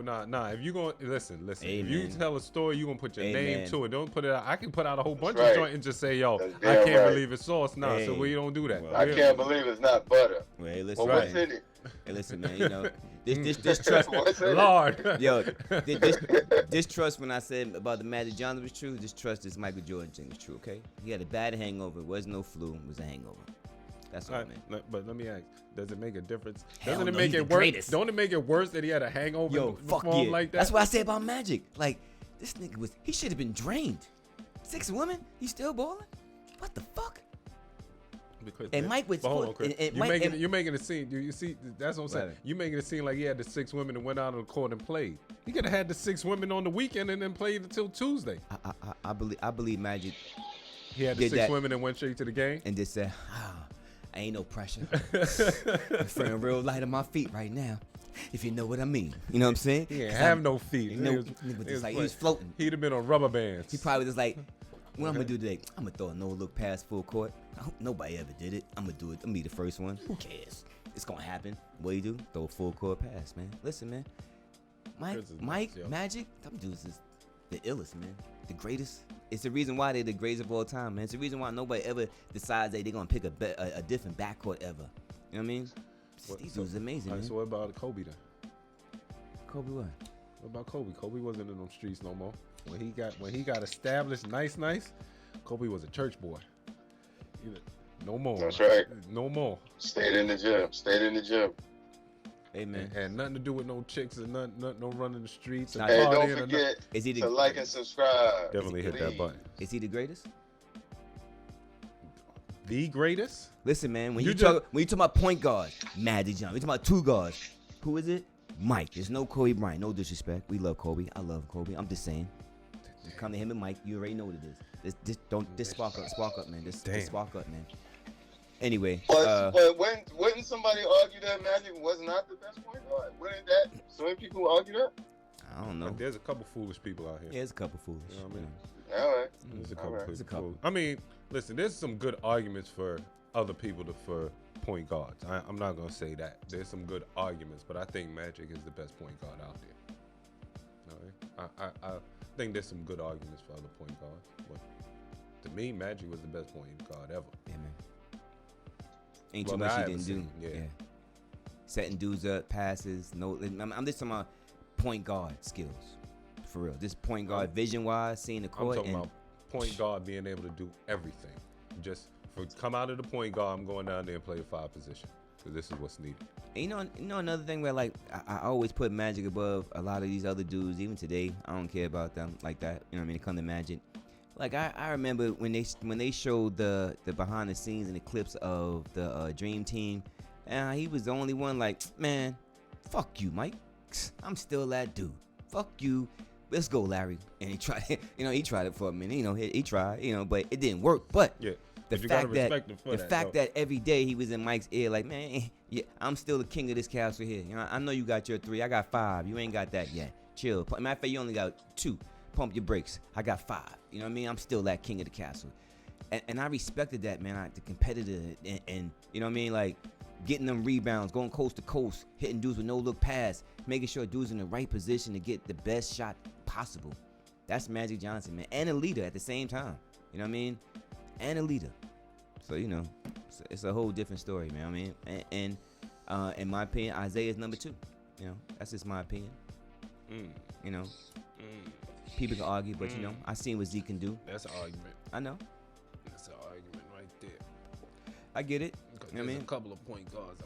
go. Nah. If you gonna listen. Hey, if you tell a story, you gonna put your name man. to it. Don't put it out. I can put out a whole bunch of joint and just say, yo, I can't believe it's sauce. Nah. So we don't do that. Well, I can't believe it's not butter. Well, hey, listen. What's in it? Hey, listen, man. This trust, Lord. Yo, this trust when I said about the Magic Johnson was true. This trust is Michael Jordan thing was true. Okay, he had a bad hangover. It wasn't no flu. It was a hangover. That's all, man. But let me ask: does it make a difference? Hell Doesn't it no, make he's it the worse? greatest. Don't it make it worse that he had a hangover? Yo, fuck yeah. Like that? That's what I say about Magic. Like this nigga he should have been drained. 6 women, he's still balling. What the fuck? Because and Mike was hold on, Chris. You're making it seem. You see, that's what I'm saying. You making it seem like he had the 6 women and went out on the court and played. He could have had the 6 women on the weekend and then played until Tuesday. I believe Magic. He had the 6 women and went straight to the game and just said, ain't no pressure. I'm feeling real light on my feet right now. If you know what I mean. You know what I'm saying? He didn't have no feet. He was floating. He'd have been on rubber bands. He probably was like, what I'm going to do today? I'm going to throw a no-look pass full court. I hope nobody ever did it. I'm going to do it. I'm going to be the first one. Who cares? It's going to happen. What do you do? Throw a full court pass, man. Listen, man. Mike, Magic, them dudes is the illest, man. The greatest. It's the reason why they're the greatest of all time, man. It's the reason why nobody ever decides that they're going to pick a different backcourt ever. You know what I mean? These dudes are amazing, man. So what about Kobe then? Kobe what? What about Kobe? Kobe wasn't in them streets no more. When he got established, nice, Kobe was a church boy. No more. That's right. No more. Stayed in the gym. Hey, man. And nothing to do with no chicks and no running the streets. And hey, don't forget to like and subscribe. Definitely hit that button. Is he the greatest? The greatest? Listen, man, when you talk about point guard, Magic Johnson, we talking about 2 guards. Who is it? Mike. There's no Kobe Bryant. No disrespect. We love Kobe. I love Kobe. I'm just saying. You come to him and Mike, you already know what it is. This spark up, man. This spark up, man. Anyway. But wouldn't somebody argue that Magic was not the best point guard? Wouldn't that so many people argue that? I don't know. There's a couple foolish people out here. Yeah, there's a couple foolish. You know what I mean? All right. There's a couple. I mean, listen, there's some good arguments for other people for point guards. I'm not gonna say that. There's some good arguments, but I think Magic is the best point guard out there. All right? I think there's some good arguments for other point guards, but to me, Magic was the best point guard ever. Yeah, man. Ain't too much he didn't do. Yeah. Setting dudes up, passes. No, I'm just talking about point guard skills. For real. This point guard vision-wise, seeing the court. I'm talking about point guard being able to do everything. Just come out of the point guard, I'm going down there and play a 5 position. because this is what's needed. And you know another thing where like I always put Magic above a lot of these other dudes. Even today, I don't care about them like that. You know what I mean? It come to Magic. Like I remember when they showed the behind the scenes and the clips of the Dream Team, and he was the only one like, man, fuck you, Mike. I'm still that dude. Fuck you. Let's go, Larry. And he tried it. He tried it for a minute. He tried. But it didn't work. But Yeah. the You fact gotta respect him for the that, fact though. that every day he was in Mike's ear, like, man, yeah, I'm still the king of this castle here. I know you got your 3. I got 5. You ain't got that yet. Chill. Matter of fact, you only got 2. Pump your brakes. I got 5. You know what I mean? I'm still that king of the castle. And I respected that, man. The competitor and you know what I mean? Like, getting them rebounds, going coast to coast, hitting dudes with no look pass, making sure dudes in the right position to get the best shot possible. That's Magic Johnson, man. And a leader at the same time. You know what I mean? And a leader. So, it's a whole different story, man. I mean, and in my opinion, Isaiah's number 2. That's just my opinion. People can argue, but I seen what Zeke can do. That's an argument. I know. That's an argument right there. I get it. You know what I mean? A couple of point guards.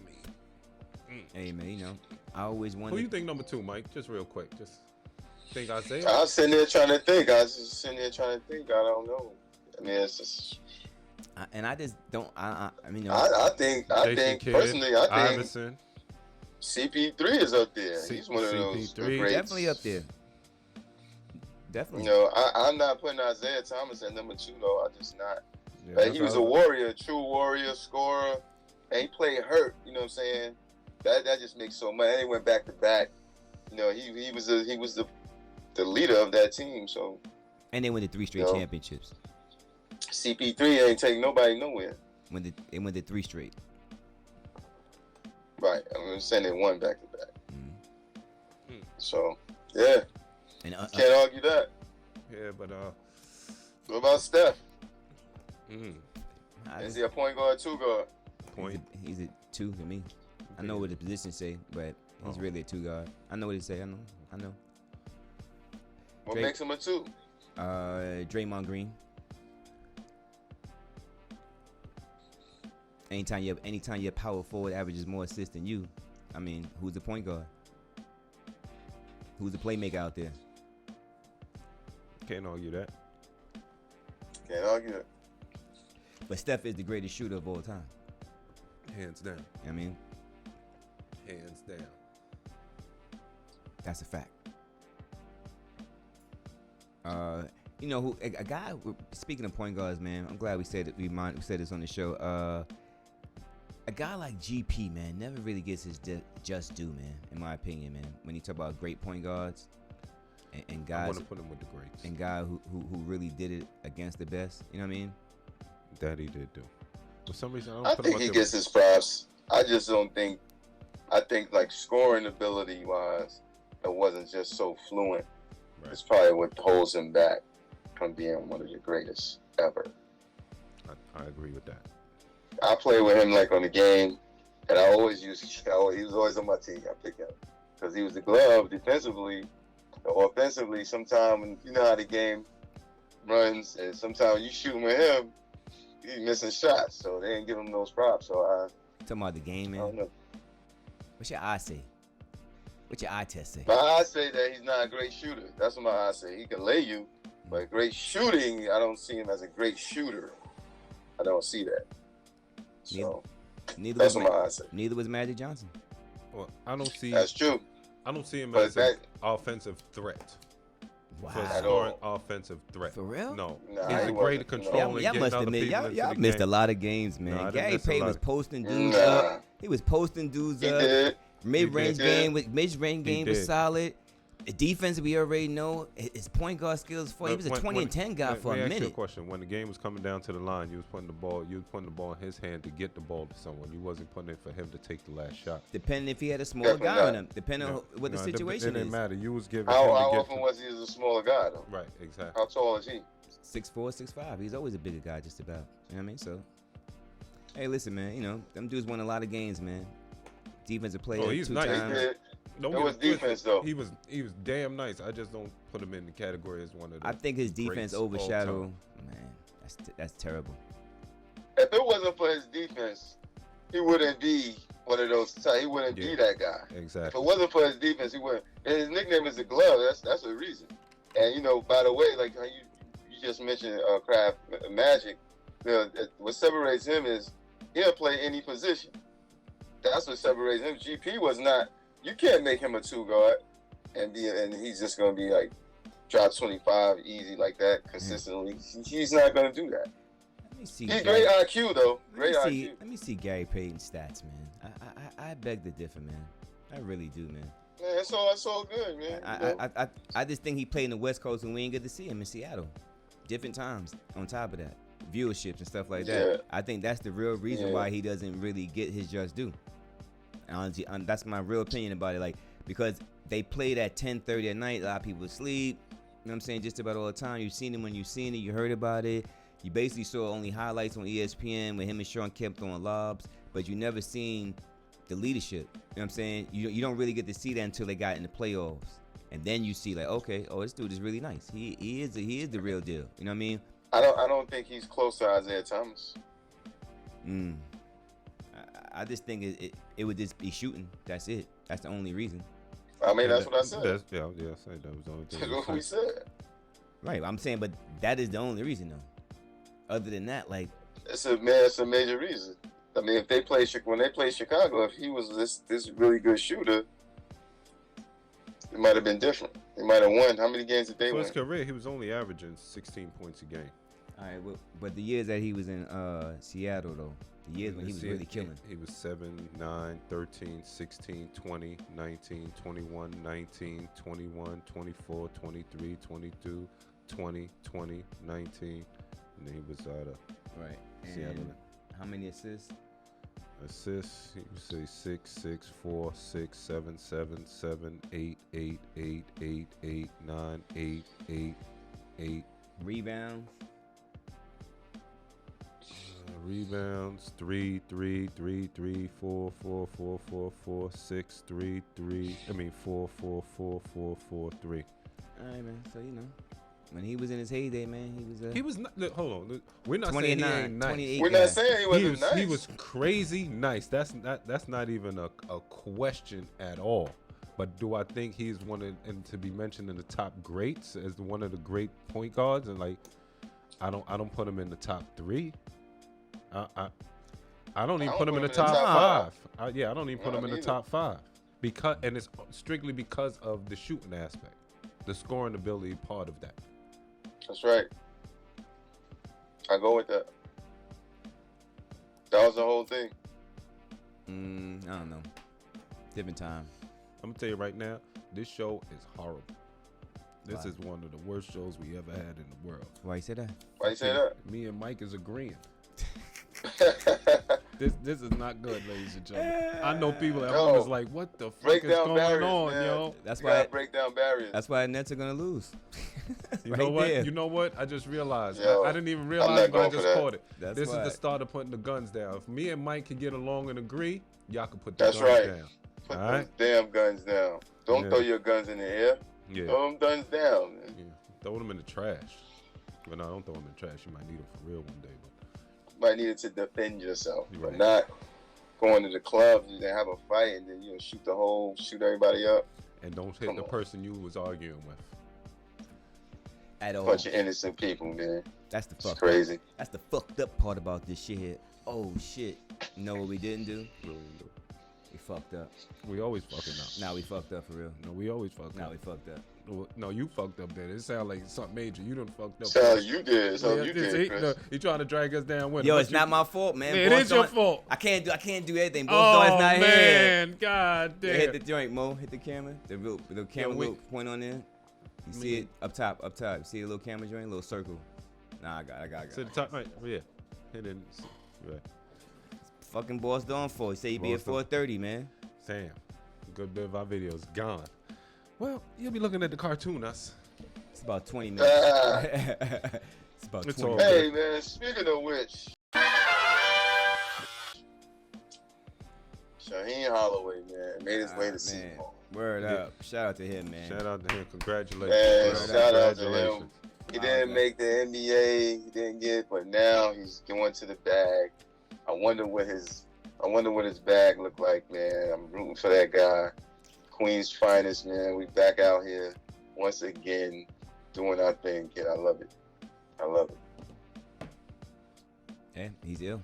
Hey, man, I always wanted. Who you think number 2, Mike? Just real quick. Just think Isaiah? I was sitting there trying to think. I don't know. I mean, it's just. I just don't. I think Kidd, personally, I think Iverson. CP3 is up there. He's one of those CP3. greats. definitely up there. Definitely. I'm not putting Isaiah Thomas at number 2 though. I'm just not. Yeah, But he was a warrior, a true warrior, scorer, and he played hurt. You know what I'm saying? That just makes so much. And he went back to back. He was the leader of that team. So. And they went to 3 straight championships. CP3 ain't taking nobody nowhere. They went to 3 straight. Right. I'm saying they won back to back. Mm-hmm. So yeah. And can't argue that. Yeah, but What about Steph? Mm. Is he a point guard, 2 guard? Point. He's a 2 to me. I know what the positions say, but he's really a 2 guard. I know what he say. I know. What Drake. makes him a 2? Draymond Green. Anytime your power forward averages more assists than you, I mean, who's the point guard? Who's the playmaker out there? Can't argue that. Can't argue it. But Steph is the greatest shooter of all time. Hands down. You know what I mean, Hands down. that's a fact. A guy. Speaking of point guards, man, I'm glad we said it. We said this on the show. A guy like GP, man, never really gets his just due, man. In my opinion, man. When you talk about great point guards and guys, I want to put him with the greats. and guy who really did it against the best. You know what I mean? That he did do. For some reason, I don't I put him think up he there gets his props. I just don't think. I think like scoring ability wise, it wasn't just so fluent. Right. It's probably what holds him back from being one of the greatest ever. I agree with that. I play with him like on the game, and I always use. He was always on my team. I pick him because he was the glove defensively, or offensively. Sometimes you know how the game runs, and sometimes you shooting with him, he's missing shots. So they didn't give him those props. So Talking about the game, I don't man. know. What's your eye say? What's your eye test say? My eye say that he's not a great shooter. That's what my eye say. He can lay you, but great shooting, I don't see him as a great shooter. I don't see that. So that's what my eye say. Neither was Magic Johnson. Well, I don't see. That's true. I don't see him But as an offensive threat. Wow. For At scoring all. offensive threat. For real? No. Nah, He's he a great wasn't. at controlling. Y'all getting must other admit, people into y'all the missed game. a lot of games, man. No, I didn't Gary miss a Payton lot. was posting dudes Nah. up. He was posting dudes He up. did. Mid-range He did. game He was did. solid. The defense, we already know. His point guard skills, he was a 20 and 10 guy for a Let me ask you a minute. question. When the game was coming down to the line, you was putting the ball in his hand to get the ball to someone. You wasn't putting it for him to take the last shot. Depending if he had a smaller Definitely guy on not. him. Depending on what the No, situation it didn't is. matter. You was giving How him to get often to, was he as a smaller guy though? right, exactly. How tall is he? 6'4", 6'5". He's always a bigger guy, just about. You know what I mean? So, hey, listen, man. Them dudes won a lot of games, man. Defensive player, Oh, he's 2 nice. He times. did. Don't It get was it twisted. defense, though. He was damn nice. I just don't put him in the category as one of the. I think his defense greats all overshadowed. time. Man, that's terrible. If it wasn't for his defense, he wouldn't be one of those. He wouldn't be that guy. Exactly. If it wasn't for his defense, he wouldn't. And his nickname is the Glove. That's a reason. And you know, by the way, like how you just mentioned, Kraft Magic. What separates him is he'll play any position. That's what separates him. GP was not. You can't make him a 2 guard and he's just gonna be like drop 25 easy like that consistently. He's not gonna do that. He's great IQ though. Great IQ. Let me see Gary Payton's stats, man. I beg to differ, man. I really do, man. Man, it's all good, man. I just think he played in the West Coast and we ain't get to see him in Seattle. Different times on top of that. Viewerships and stuff like that. Yeah. I think that's the real reason why he doesn't really get his just due. Honestly, that's my real opinion about it. Like, because they played at 10:30 at night, a lot of people sleep. You know what I'm saying? Just about all the time. You've seen him when you've seen it. You heard about it. You basically saw only highlights on ESPN when him and Sean kept throwing lobs, but you never seen the leadership. You know what I'm saying? You don't really get to see that until they got in the playoffs, and then you see like, okay, this dude is really nice. He is the real deal. You know what I mean? I don't think he's close to Isaiah Thomas. I just think it would just be shooting. That's it. That's the only reason. I mean, that's what I said. I said that was the only thing. That's what we said. Right. I'm saying, but that is the only reason, though. Other than that, like, it's a major reason. I mean, when they played Chicago, if he was this really good shooter, it might have been different. They might have won. How many games did they win? For his career, he was only averaging 16 points a game. All right, but the years that he was in Seattle, though, the years when he was really killing. He was 7, 9, 13, 16, 20, 19, 21, 19, 21, 24, 23, 22, 20, 20, 19. And then he was out of Seattle. And how many assists? Assists, you would say 6, 6, 4, 6, 7, 7, 7, 8, 8, 8, 8, 8, 9, 8, 8, 8. Rebounds? Rebounds, 3, 3, 3, 3, 4, 4, 4, 4, 4, 6, 3, 3. 4, 4, 4, 4, 4, 3. All right, man. So, you know, when he was in his heyday, man, he was not. Look, hold on. We're not 29, saying he ain't nice. We're not saying he wasn't nice. He was crazy nice. That's not even a question at all. But do I think he's and to be mentioned in the top greats as one of the great point guards? And like, I don't put him in the top 3. I don't even put him in the top 5. I don't even put him in the top 5 and it's strictly because of the shooting aspect, the scoring ability part of that. That's right. I go with that. That was the whole thing. I don't know. Different time. I'm gonna tell you right now, this show is horrible. This is one of the worst shows we ever had in the world. Why you say that? Why you say that? Me and Mike is agreeing. This is not good, ladies and gentlemen. I know people at home is like, what the fuck is going on, man. yo? That's why break down barriers. That's why the Nets are gonna lose. You know what? There. You know what? I just realized. Yo, I didn't even realize, but I just caught it. This is why. the start of putting the guns down. If me and Mike can get along and agree, y'all can put the guns down. Put those damn guns down. Don't throw your guns in the air. Yeah. Throw them guns down. Man. Yeah. Throw them in the trash. Well, no, don't throw them in the trash. You might need them for real one day. Might need it to defend yourself, but not going to the clubs and have a fight and then shoot everybody up. And don't hit the person you was arguing with. At all. Bunch of innocent people, man. That's the fucked crazy. That's the fucked up part about this shit here. Oh shit. You know what we didn't do? We fucked up. We always fucking up. Nah, we fucked up for real. No, we always fucked up. Nah, we fucked up. No, you fucked up then. It sounds like something major. You done fucked up. You did. Chris. He trying to drag us down with Yo, it's not my fault, man. It is your fault. I can't do anything. Both doors not here. Man, god damn. Hit the joint, Mo. Hit the camera. The camera little point on there. You see it up top. You see a little camera joint, a little circle. Nah, I got it. To the top, right? Yeah. Hit it. Right. Fucking boss done for. He said he'd be at 4:30, man. Sam, a good bit of our videos gone. Well, you'll be looking at the cartoon, us. It's about 20 minutes. It's about 20 minutes. Hey, man, speaking of which, Shaheen Holloway, man, made his way to Seton Hall. Word up. Shout out to him, man. Shout out to him. Congratulations. Man, shout out to him. He didn't make the NBA. He didn't get it, but now he's going to the bag. I wonder what his I wonder what his bag look like, man. I'm rooting for that guy. Queens finest, man. We back out here once again doing our thing, kid. I love it. I love it. Yeah, he's ill.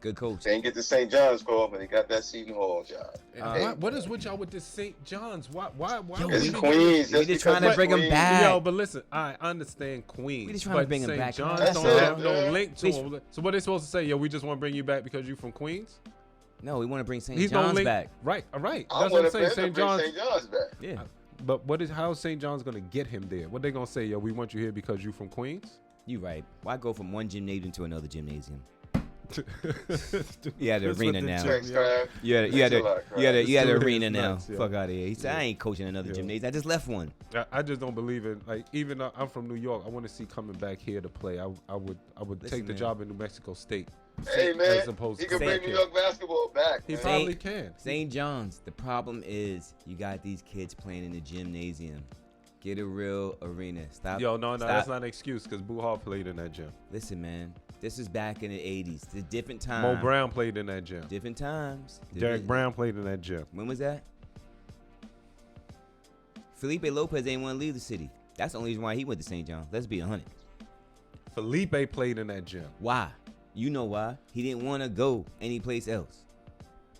Good coach. They didn't get the St. John's call, but they got that Seton Hall job. What is with y'all with this St. John's? Why? Yo, It's Queens. We just trying to bring him back. Yo, but listen, I understand Queens. We just trying to bring him St. back. John's That's don't it, have no man. link to him. So what are they supposed to say? Yo, we just want to bring you back because you from Queens? No, we want to bring St. He's John's no link. back. Right, all right. I That's what I'm want saying. to St. bring John's. St. John's back. Yeah. But how is St. John's gonna get him there? What they gonna say? Yo, we want you here because you from Queens? You right. Why go from one gymnasium to another gymnasium? You had the That's arena what the now. term- Thanks, Kraft. You had Thanks a lot, the Kraft. arena now. nuts, yeah. Fuck out of here. He said, Yeah. I ain't coaching another Yeah. gymnasium. I just left one. I just don't believe it. Like even though I'm from New York, I want to see coming back here to play. I would Listen, take the man. job in New Mexico State. Hey, man. As opposed He to can back bring New here. York basketball back, He man. probably can. St. John's. The problem is you got these kids playing in the gymnasium. Get a real arena. Stop. Yo, no, stop. that's not an excuse because Boo Hall played in that gym. Listen, man. This is back in the 80s. It's a different time. Mo Brown played in that gym. Different times. Derek Brown played in that gym. When was that? Felipe Lopez ain't want to leave the city. That's the only reason why he went to St. John's. Let's be 100. Felipe played in that gym. Why? You know why. He didn't want to go anyplace else.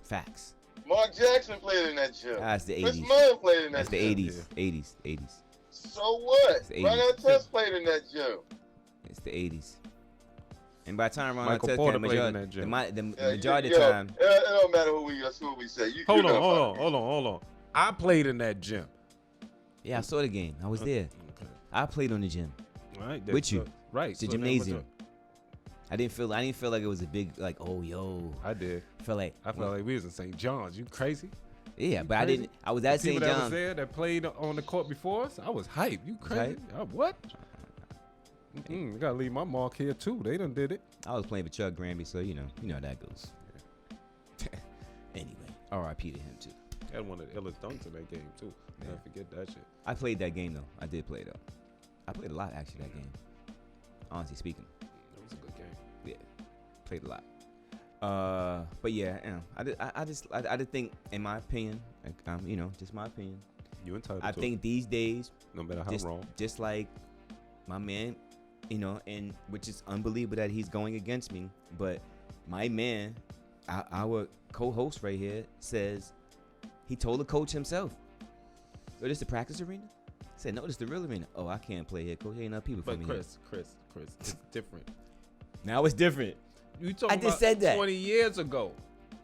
Facts. Mark Jackson played in that gym. That's the Chris 80s. Mullin played in that That's the gym. 80s. So what? It's the Ron 80s. Artest played in that gym. It's the 80s. And by the time Ron Michael Artest Porter came, played in that gym. the Yeah, majority you- of yo, time. It don't matter who we say. You Hold know on. I played in that gym. Yeah, I saw the game. I was there. Okay. I played on the gym. All right. With you. Right. It's a so then gymnasium. what's I didn't feel like it was a big like, oh yo. up? I did. I felt like We was in St. John's. You crazy? yeah, but crazy? I didn't. I was at The people St. that was John's. there that played on the court before us, I was hyped. You crazy? What? I gotta leave my mark here too. They done did it. I was playing for Chuck Granby, so you know how that goes. Anyway, R.I.P. to him too. Had one of the illest dunks in that game too. Yeah. Never forget that shit. I played that game though. I did play though. I played a lot actually that game. Honestly speaking, It was a good game. played a lot. But yeah, I just think, in my opinion, just my opinion. You entitled I to think these days, it, no matter how wrong. just like my man, and which is unbelievable that he's going against me, but my man, our co-host right here, says he told the coach himself, "Oh, this the practice arena?" He said, "No, this is the real arena." "Oh, I can't play here, coach. There ain't enough people for But me." Chris, it's different. Now it's different. You talking I just about said that. 20 years ago.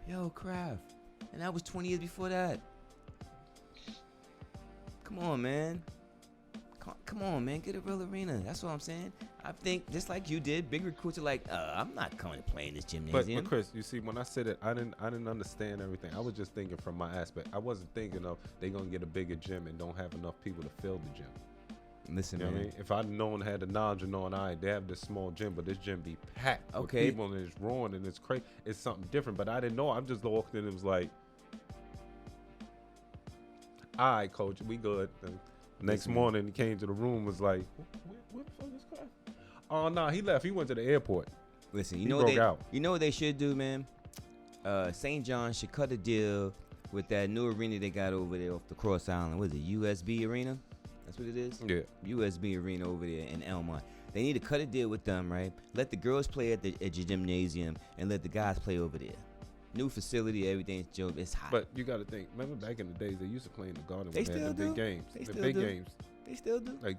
Yo, Kraft. And that was 20 years before that. Come on, man. Come on, man. Get a real arena. That's what I'm saying. I think just like you did, big recruits are like, I'm not coming to play in this gymnasium. But Chris, you see, when I said it, I didn't understand everything. I was just thinking from my aspect. I wasn't thinking of they gonna get a bigger gym and don't have enough people to fill the gym. Listen, You know man. what I mean? If I'd known, had the knowledge of knowing, all right, they have this small gym, but this gym be packed with Okay. people and it's roaring and it's crazy. It's something different, but I didn't know. I'm just walked in and it was like, all right, coach, we good. And next Listen, morning, he came to the room, was like, what the fuck is crap? Oh, no, he left. He went to the airport. Listen, He you know broke what they, out. you know what they should do, man? St. John should cut a deal with that new arena they got over there off the Cross Island. What is it, USB Arena? That's what it is? Yeah. USB Arena over there in Elmont. They need to cut a deal with them, right? Let the girls play at your gymnasium and let the guys play over there. New facility, everything's joke. It's hot. But you got to think, remember back in the days, they used to play in the Garden They when they had still the big do. games. They The still big do. games. They still do. Like,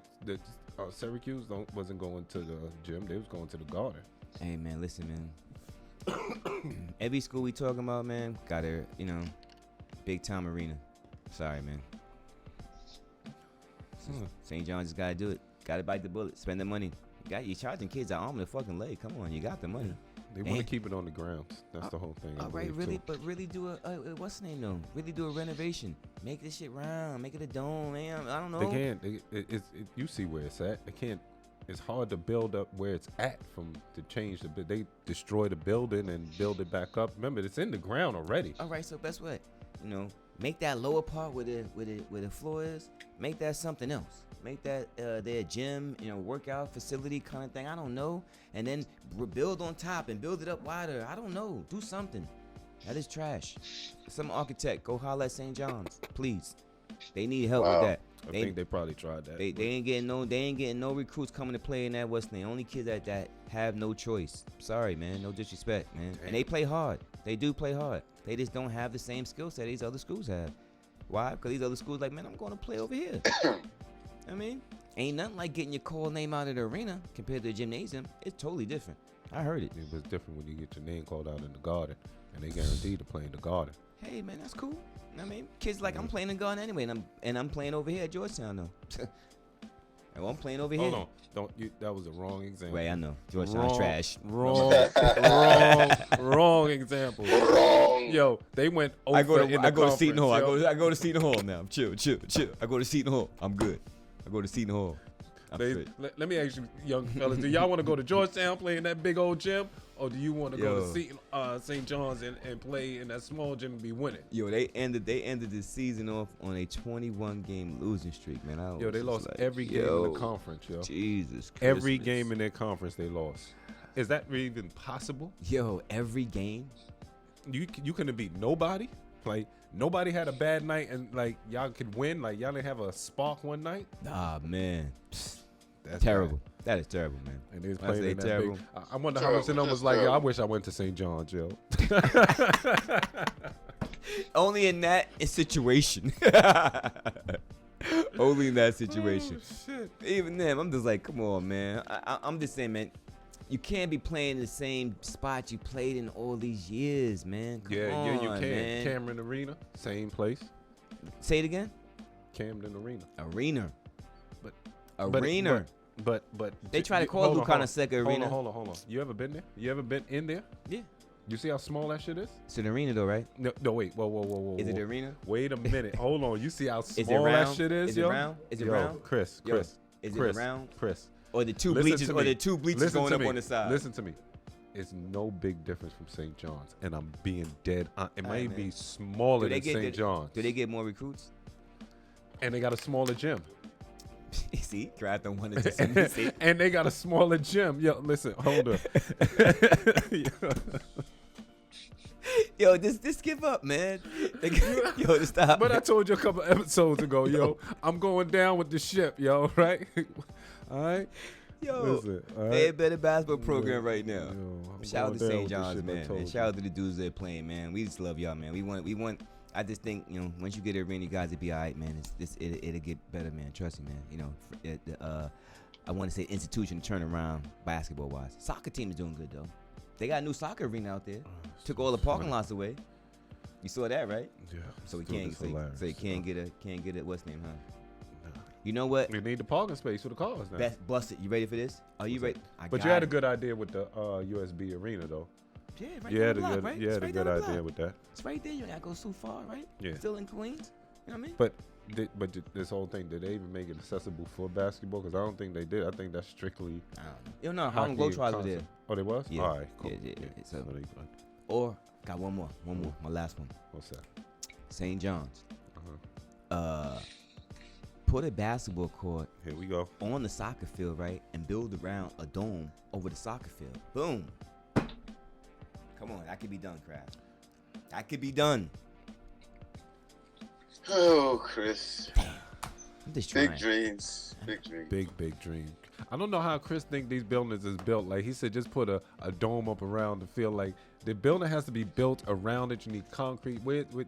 Syracuse wasn't going to the gym. They was going to the Garden. Hey, man, listen, man. Every school we talking about, man, got a, big time arena. Sorry, man. St. John's just got to do it. Got to bite the bullet. Spend the money. You charging kids an arm and a fucking leg. Come on, you got the money. They want to And- keep it on the grounds. That's the whole thing. I All right, believe, really, too. but really do what's the name though? Really do a renovation. Make this shit round. Make it a dome, man. I don't know. They can't. You see where it's at. They can't. It's hard to build up where it's at to change the. They destroy the building and build it back up. Remember, it's in the ground already. All right, so best way, make that lower part where the floor is. Make that something else. Make that their gym, workout facility kind of thing. I don't know, and then build on top and build it up wider. I don't know. Do something. That is trash. Some architect, go holler at St. John's, please. They need help with that. I think they probably tried that. They ain't getting no recruits coming to play in that West End. Only kids that have no choice. Sorry, man. No disrespect, man. Damn. And they play hard. They do play hard. They just don't have the same skill set these other schools have. Why? Because these other schools like, man, I'm going to play over here. I mean, ain't nothing like getting your call name out of the arena compared to the gymnasium. It's totally different. I heard it. It was different when you get your name called out in the Garden, and they guaranteed to play in the Garden. Hey, man, that's cool. I mean, kids like, I'm playing in Garden anyway, and I'm playing over here at Georgetown, though. And I'm playing over here. Hold on. That was a wrong example. Wait, I know. Georgetown's trash. Wrong example. Wrong. Yo, they went over I go to Seton Hall. yo. I go to Seton Hall now. Chill. I go to Seton Hall. I'm good. I go to Seton Hall. I'm fit. Let me ask you, young fellas, do y'all want to go to Georgetown, play in that big old gym, or do you want to go to St. John's and play in that small gym and be winning? Yo, they ended the season off on a 21-game losing streak, man. Yo, they lost every game in the conference, yo. Jesus Christmas. Every game in their conference they lost. Is that even possible? Yo, every game? You couldn't beat nobody? Like, nobody had a bad night and, like, y'all could win? Like, y'all didn't have a spark one night? Ah, man. That's terrible. bad. That is terrible, man. And they was When I playing say in that terrible. big. I wonder how much the numbers like. Yo, I wish I went to St. John's, yo. Only in that situation. Only in that situation. Oh, shit. Even then, I'm just like, come on, man. I'm just saying, man. You can't be playing the same spot you played in all these years, man. Come on, you can. man. Cameron Arena, same place. Say it again. Camden Arena. Arena. But Arena. But They try to call Lucana Seca Arena. Hold on. You ever been there? You ever been in there? Yeah. You see how small that shit is? It's an arena though, right? No, wait. Whoa. Is it an arena? Wait a minute. Hold on. You see how Is it small round? that shit is, Is yo? it round? Is it Yo, round? Chris. Is it round? Chris. Or the two Listen bleachers? to Or me. the two bleachers Listen going to up me. on the side? Listen to me. It's no big difference from St. John's, and I'm being dead. It may be smaller than St. John's. Do they get more recruits? And they got a smaller gym. See, Grafton wanted to see. And they got a smaller gym. Yo, listen, hold up. Yo, just give up, man. Yo, just stop. But I told you a couple episodes ago, yo, I'm going down with the ship, yo, right? All right? Yo, Listen, all right? they a better basketball program right now. Yo, I'm Shout out to going down St. with this John's, shit, I man. told you. Shout out to the dudes that are playing, man. We just love y'all, man. We want. I just think, you know, once you get an arena, you guys will be all right, man. It'll get better, man. Trust me, man. You know, I want to say institution to turn around basketball wise. Soccer team is doing good though. They got a new soccer arena out there. Took all the parking lots away. You saw that, right? Yeah. So we dude, can't. it's So you hilarious. can't get it. What's name, huh? You know what? We need the parking space for the cars now. Bust it. You ready for this? Are you ready? But you had a good idea with the USB arena, though. Yeah, right You down had the a block, good, right? you It's had a right good down the idea block. with that. It's right there. You gotta go so far, right? Yeah. Still in Queens. You know what I mean? But this whole thing, did they even make it accessible for basketball? Because I don't think they did. I think that's strictly. I don't know. You know, Harden hockey Globetrotters were concept. there. Oh, they was? Yeah. All right, cool. Yeah. So, they good. or got one more, my last one. What's that? St. John's. Uh-huh. Put a basketball court Here we go. on the soccer field, right, and build around a dome over the soccer field. Boom. Come on, that could be done, Kraft. That could be done. Oh, Chris. I'm just trying. Big dreams. Big dreams. Big dream. I don't know how Chris think these buildings is built. Like he said, just put a dome up around the field. Like the building has to be built around it. You need concrete.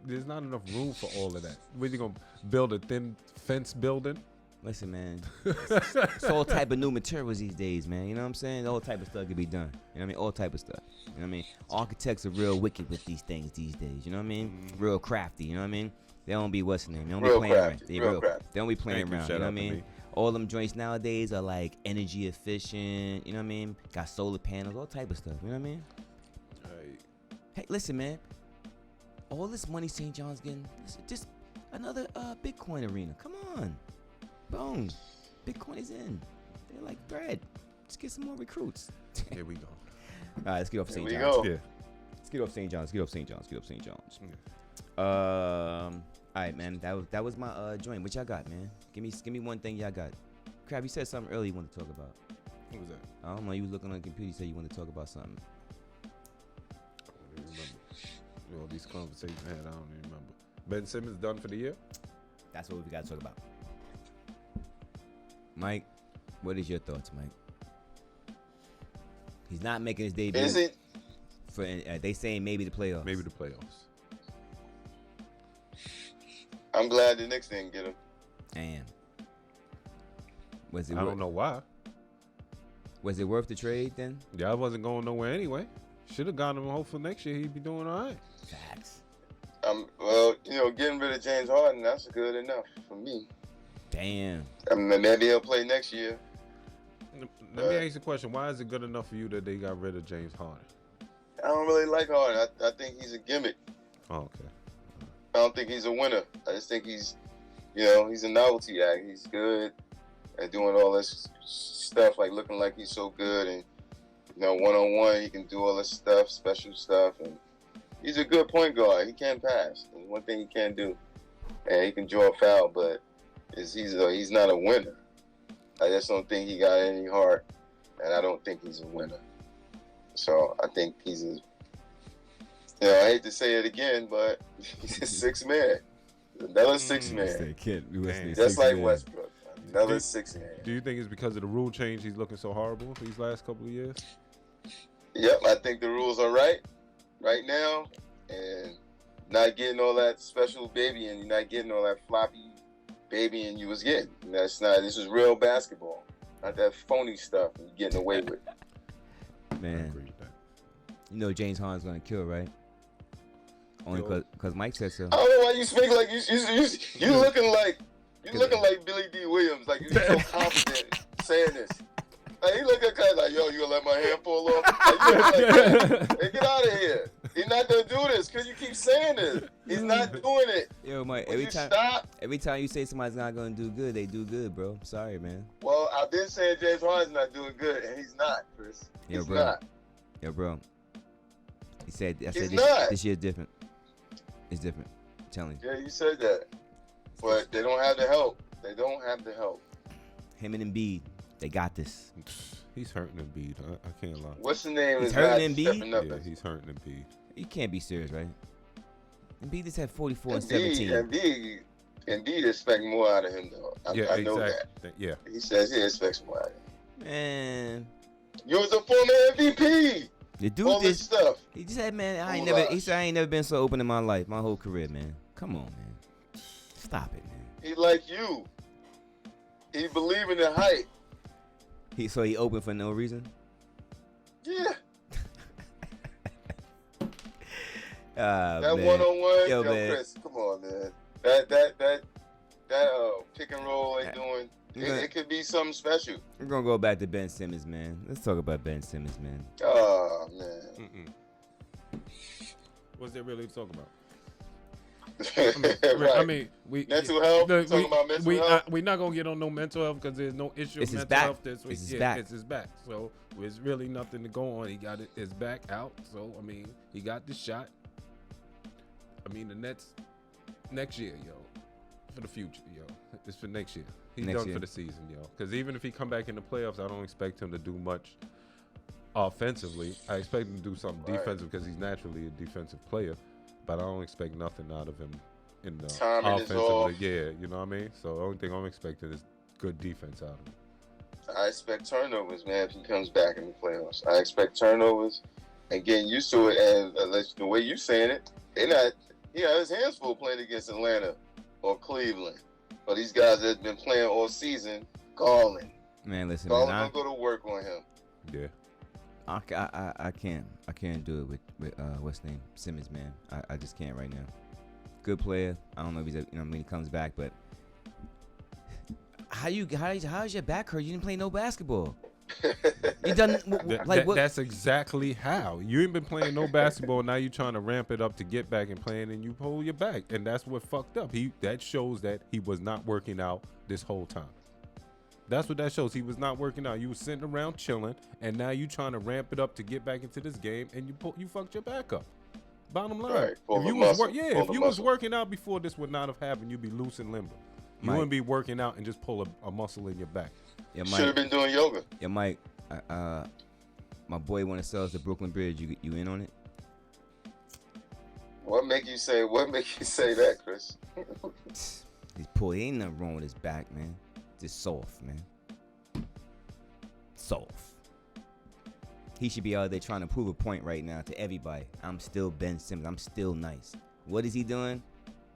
There's not enough room for all of that. Where you gonna build a thin fence building? Listen, man. It's all type of new materials these days, man. You know what I'm saying? All type of stuff can be done. You know what I mean? All type of stuff. You know what I mean? Architects are real wicked with these things these days. You know what I mean? Real crafty. You know what I mean? They don't be what's the name? They don't Real be playing crafty, around. They real crafty. They don't be playing Thank you. around. Shout You know what I out to mean? me. All them joints nowadays are like energy efficient. You know what I mean? Got solar panels, all type of stuff. You know what I mean? Hey, listen, man. All this money St. John's getting, just another Bitcoin arena. Come on. Boom. Bitcoin is in. They're like bread. Just get some more recruits. Here we go. All right, let's get off Here St. we John's. go. Yeah. Let's get off St. John's. Get off St. John's. Get off St. John's. All right, man. That was my joint. What y'all got, man? Give me one thing y'all got. Crab, you said something earlier you wanted to talk about. What was that? I don't know. You was looking on the computer. You said you wanted to talk about something. I don't even remember. You know, these conversations I had, I don't even remember. Ben Simmons done for the year? That's what we got to talk about. Mike, what is your thoughts, Mike? He's not making his debut. Is it? For they saying maybe the playoffs. Maybe the playoffs. I'm glad the Knicks didn't get him. Damn. Was it? I don't know why. Was it worth the trade then? Yeah, I wasn't going nowhere anyway. Should have gotten him. Hopefully next year he'd be doing all right. Facts. Well, getting rid of James Harden, that's good enough for me. Damn. Maybe he'll play next year. Let me ask you a question. Why is it good enough for you that they got rid of James Harden? I don't really like Harden. I think he's a gimmick. Oh, okay. I don't think he's a winner. I just think he's a novelty act. He's good at doing all this stuff, like looking like he's so good, and one-on-one he can do all this stuff, special stuff, and he's a good point guard. He can pass. There's one thing he can do, and he can draw a foul, but he's not a winner. I just don't think he got any heart, and I don't think he's a winner. So I think he's I hate to say it again, but he's a six man. Another six man. Just like Westbrook. Another six man. Do you think it's because of the rule change he's looking so horrible these last couple of years? Yep, I think the rules are right now, and not getting all that special baby, and you're not getting all that floppy baby, and you was getting. This is real basketball, not that phony stuff you're getting away with. Man, I agree with that. James Harden's gonna kill, right? Only because Mike said so. I don't know why you speak like you looking like Billy D. Williams, like you're so confident saying this. Like he looking kind of like, yo, you gonna let my hand fall off? Like, hey, get out of here. He's not gonna do this because you keep saying this. He's not doing it. Yo, Mike, every time you say somebody's not gonna do good, they do good, bro. Sorry, man. Well, I've been saying James Harden's not doing good, and he's not, Chris. He's not. Yo, bro. I said this year's different. It's different. I'm telling you. Yeah, you said that. But they don't have the help. Him and Embiid, they got this. He's hurting Embiid. I can't lie. What's the name? He's hurting Embiid? Yeah, he's hurting Embiid. You can't be serious, right? Embiid just had 44 and 17. Embiid expects more out of him, though. I know that. Yeah. He says he expects more out of him. Man. You was a former MVP. The dude all this stuff. He just said, man, he said I ain't never been so open in my life, my whole career, man. Come on, man. Stop it, man. He like you. He believe in the hype. So he open for no reason? Yeah. That man. One-on-one, yo, man. Chris, come on, man. That pick and roll they doing. It could be something special. We're gonna go back to Ben Simmons, man. Let's talk about Ben Simmons, man. Oh man. What's there really to talk about? Right. Mental health. Talking about mental health. We're not gonna get on no mental health because there's no issue of mental health this week. It's his back. So there's really nothing to go on. He got his back out. So he got the shot. The Nets next year, yo, for the future, yo. It's for next year. He's done for the season, yo. Because even if he come back in the playoffs, I don't expect him to do much offensively. I expect him to do something defensive because he's naturally a defensive player. But I don't expect nothing out of him in the offensively. Yeah, you know what I mean? So the only thing I'm expecting is good defense out of him. I expect turnovers, man, if he comes back in the playoffs. I expect turnovers and getting used to it. And the way you saying it, he got his hands full playing against Atlanta or Cleveland. But these guys that have been playing all season, Garland. Man, listen, Garland gonna go to work on him. Yeah. I can't do it with what's his name, Simmons, man. I just can't right now. Good player. I don't know if he's when he comes back, but how's your back hurt? You didn't play no basketball. You done what? That's exactly how. You ain't been playing no basketball. Now you trying to ramp it up to get back and playing, and you pull your back, and that's what fucked up. That shows that he was not working out this whole time. That's what that shows. He was not working out. You was sitting around chilling, and now you trying to ramp it up to get back into this game, and you fucked your back up. Bottom line, right. If you was working out before this would not have happened, you'd be loose and limber. You wouldn't be working out and just pull a muscle in your back. Yeah, should have been doing yoga. Yeah, Mike. My boy want to sell us the Brooklyn Bridge. You in on it? What make you say that, Chris? He's pulled. He ain't nothing wrong with his back, man. Just soft, man. Soft. He should be out there trying to prove a point right now to everybody. I'm still Ben Simmons. I'm still nice. What is he doing?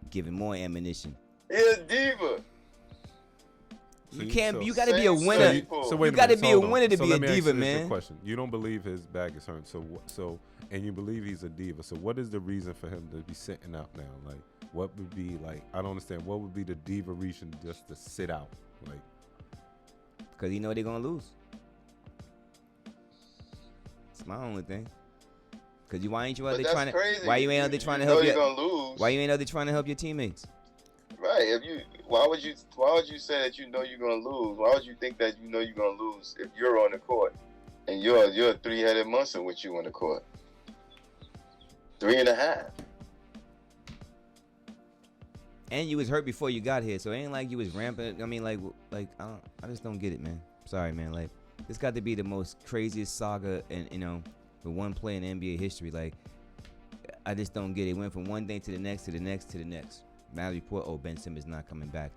Giving more ammunition. He's a diva. You can't. You got to be a winner. You got to be a winner to be a diva, man. Question: you don't believe his back is hurt, and you believe he's a diva. So, what is the reason for him to be sitting out now? Like, what would be like? I don't understand. What would be the diva reason just to sit out? Like, because you know they're gonna lose. It's my only thing. Cause why ain't you out there trying to? Why you ain't out there trying to help Why you ain't out there trying to help your teammates? Right. Why would you say that you know you're gonna lose? Why would you think that you know you're gonna lose if you're on the court and you're a three-headed monster with you on the court? 3.5. And you was hurt before you got here, so it ain't like you was rampant. I mean, like I just don't get it, man. Sorry, man. Like, this got to be the most craziest saga, and the one play in NBA history. Like, I just don't get it. It went from one thing to the next, to the next, to the next. Now the report, Ben Simmons not coming back.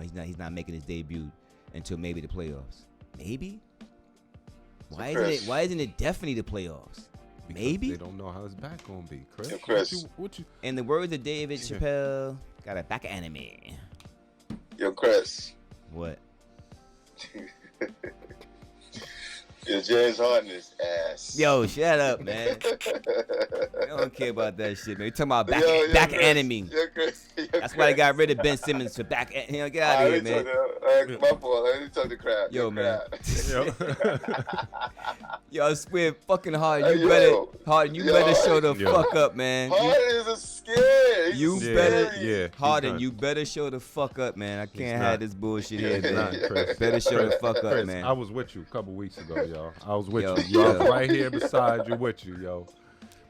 He's not making his debut until maybe the playoffs. Maybe. Why isn't it definitely the playoffs? because maybe they don't know how his back gonna be. Chris, Yo, Chris. What you? In the words of David Chappelle, got a back enemy. Yo, Chris. What? Yo, James Harden is ass. Yo, shut up, man. I don't care about that shit, man. You talking about back Chris, enemy. Chris, That's why they got rid of Ben Simmons for back. Get out of here, man. My fault. Let me talk to crap. Yo, man. Yo, I swear, fucking Harden, you better show the fuck up, man. Harden is a scare. Harden, you better show the fuck up, man. I can't have this bullshit here, man. Better show the fuck up, man. I was with you a couple weeks ago, yo. I was with you. I was right here beside you with you, yo.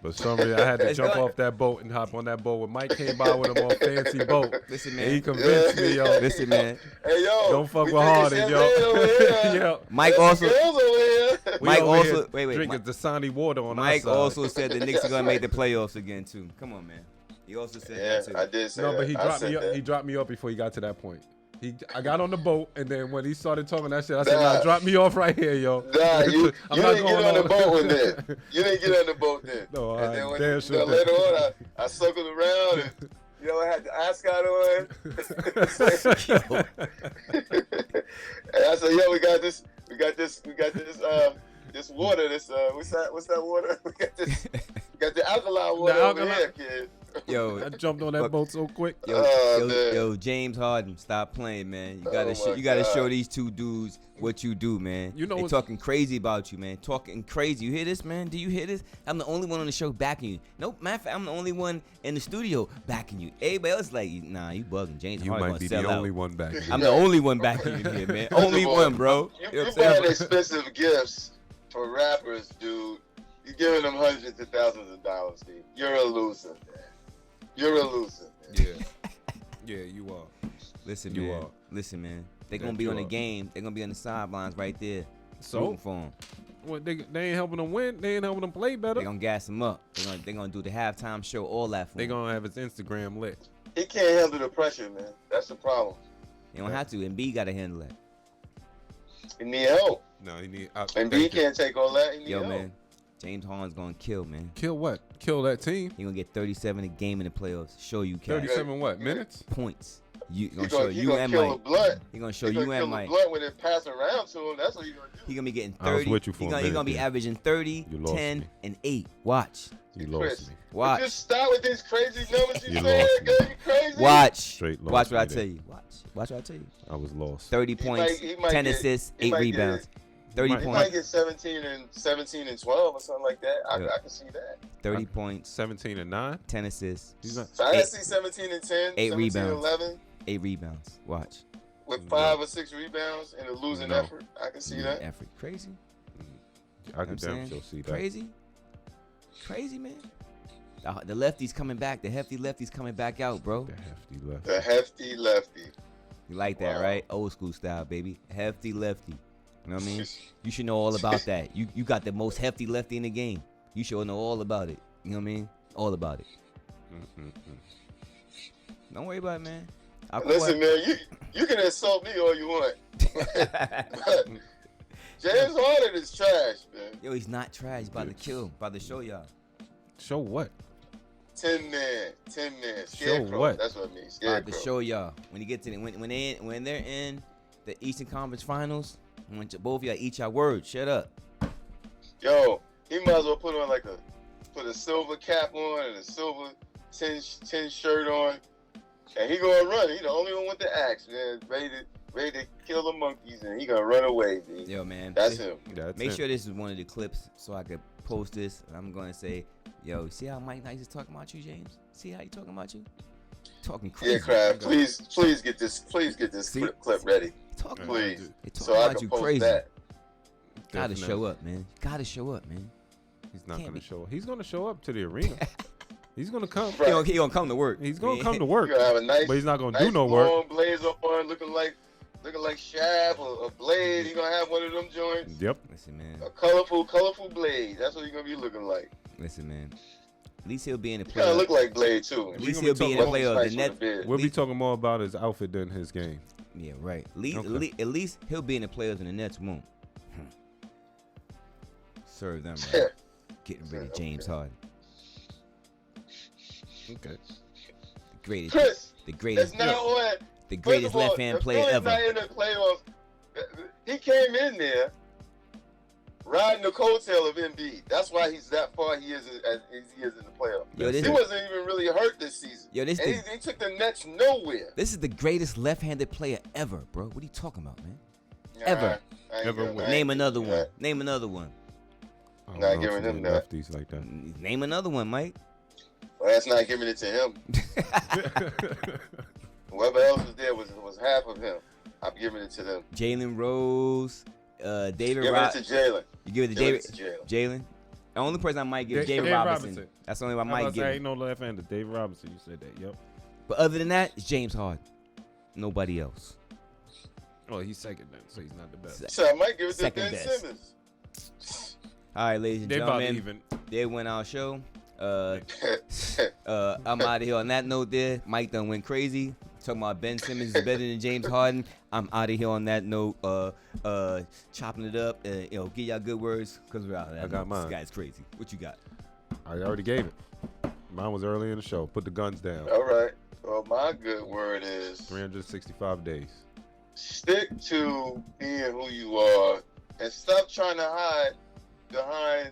But some reason I had to jump off that boat and hop on that boat when Mike came by with him on fancy boat. Listen, man. And he convinced me, yo. Listen, man. Hey, yo. Don't fuck with Harden, yo. Yo. Mike also. Wait. Drinking Dasani water on Mike our side. also said the Knicks are gonna make the playoffs again too. Come on, man. He also said that too. I did say No, that. but he dropped me up before he got to that point. I got on the boat, and then when he started talking that shit, I said, "Nah, drop me off right here, yo." Nah, you didn't get on the boat with that. You didn't get on the boat then. No, and then when later on, I circled around, and I had the ascot on. And I said, "Yo, we got this water. What's that water? We got the alkaline water over here, kid." Yo, I jumped on that boat so quick. Yo, James Harden, stop playing, man. You gotta show these two dudes what you do, man. You know they talking crazy about you, man. Talking crazy. You hear this, man? Do you hear this? I'm the only one on the show backing you. Nope, matter of fact, I'm the only one in the studio backing you. Everybody else like, nah, you bugging. James Harden might be the only one backing you. I'm the only one backing you here, man. Only one, bro. You buying expensive gifts for rappers, dude. You're giving them hundreds of thousands of dollars, dude. You're a loser, man. You're a loser. Man. Yeah, you are. Listen, man. They're going to be on the game. They're going to be on the sidelines right there. So? For them. Well, they ain't helping them win. They ain't helping them play better. They're going to gas him up. They're going to do the halftime show, all that for him. They're going to have his Instagram lit. He can't handle the pressure, man. That's the problem. You don't have to. And B got to handle that. He need help. No, he need. And B can't take all that. He need help. Man. James Harden's gonna kill, man. Kill what? Kill that team? He gonna get 37 a game in the playoffs. Show you, Cat. 37 what? Minutes? Points. He gonna show you and Mike. He gonna show you and Mike. Blunt when it pass around to him. That's what he gonna do. He gonna be getting 30. I was with you for a minute, He gonna be averaging 30, 10, and 8. Watch. You lost me. Watch. Just stop with these crazy numbers you saying. You crazy. Watch. Straight lost. Watch what I tell you. Watch what I tell you. I was lost. 30 points, 10 assists, 8 rebounds. 30 points. He might get 17 and 12 or something like that. I can see that. 30 points. 17 and 9. 10 assists. So I can see 17 and 10. 8 17 rebounds. And 11. 8 rebounds. Watch. With 5 or 6 rebounds in a losing effort. I can see that. Effort. Crazy. I can damn sure see that. Crazy, man. The lefty's coming back. The hefty lefty's coming back out, bro. The hefty lefty. You like that, right? Old school style, baby. Hefty lefty. You know what I mean? You should know all about that. You got the most hefty lefty in the game. You should know all about it. You know what I mean? All about it. Don't worry about it, man. Listen, man, you can insult me all you want. But James Harden is trash, man. Yo, he's not trash. He's about to kill. About to show y'all. Show what? 10 man. Show what? That's what I mean. About to show y'all when you get to when they're in the Eastern Conference Finals. I want both of y'all eat your words. Shut up. Yo, he might as well put a silver cap on and a silver tin shirt on, and he gonna run. He the only one with the axe, man, ready to kill the monkeys, and he gonna run away, dude. Yo, man, that's him. Make sure this is one of the clips so I could post this. And I'm gonna say, yo, see how Mike Nice is talking about you, James? See how he talking about you? Talking crazy. Yeah, Kraft, please get this clip ready. Talking please, so I can post crazy. That. Definitely. Gotta show up, man. Gotta show up, man. He's not gonna show up. He's gonna show up to the arena. He's gonna come. Right. He gonna come to work. He's gonna come to work. He's gonna have a nice, but he's not gonna nice do no work. Long blazer on, looking like Shab or a blade. He's gonna have one of them joints. Yep. Listen, man. A colorful blade. That's what he's gonna be looking like. Listen, man. At least he'll be in the play. play. Kind of look like Blade too. At least he'll be in the play of the net. We'll be talking more about his outfit than his game. Yeah, right. At least he'll be in the playoffs and the Nets won't. Serve them right. Getting rid of James Harden. Okay. The greatest left-hand player ever. Not in the playoffs. He came in there riding the coattail of Embiid. That's why he's that far he is in the playoffs. He wasn't even really hurt this season. Yo, he took the Nets nowhere. This is the greatest left-handed player ever, bro. What are you talking about, man? Ever. Name another one. Name another one. Not giving him that. Lefties like that. Name another one, Mike. Well, that's not giving it to him. Whoever else was there was half of him. I'm giving it to them. Jalen Rose, David Robinson. Give it to Jalen. You give it to Jalen? The only person I might give is David Robinson. That's the only one I might give. Ain't no left-hander. David Robinson. You said that. Yep. But other than that, it's James Harden. Nobody else. Well, he's second then, so he's not the best. So I might give it to Ben Simmons. All right, ladies and gentlemen, they went our show. I'm out of here on that note there. Mike done went crazy. Talking about Ben Simmons is better than James Harden. I'm out of here on that note. Chopping it up. Get y'all good words because we're out of that. I got mine. This guy's crazy. What you got? I already gave it. Mine was early in the show. Put the guns down. All right. Well, my good word is 365 days. Stick to being who you are and stop trying to hide behind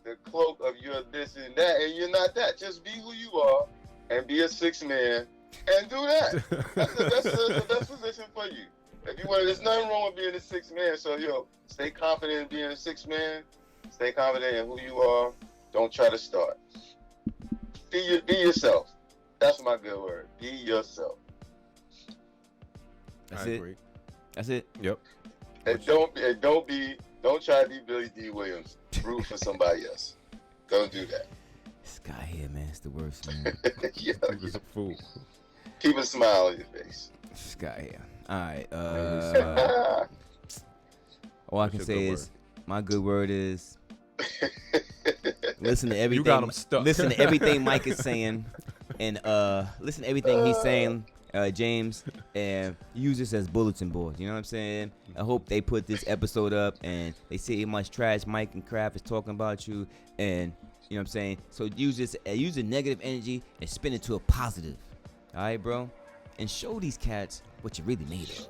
the cloak of you're this and that, and you're not that. Just be who you are and be a six man and do that. That's the best position for you. If you want, there's nothing wrong with being a six man. So stay confident in being a six man. Stay confident in who you are. Don't try to start. Be yourself. That's my good word. Be yourself. That's it. Agree. That's it. Yep. And don't try to be Billy D. Williams. Root for somebody else. Don't do that. This guy here, man, it's the worst, man. He's a fool. Keep a smile on your face. This guy here. All right. All I can say is my good word is listen to everything. You got him stuck. Listen to everything Mike is saying, and listen to everything he's saying. James, and use this as bulletin boards. You know what I'm saying? I hope they put this episode up and they see how much trash Mike and Kraft is talking about you, and you know what I'm saying? So use the negative energy and spin it to a positive. All right, bro? And show these cats what you're really made of.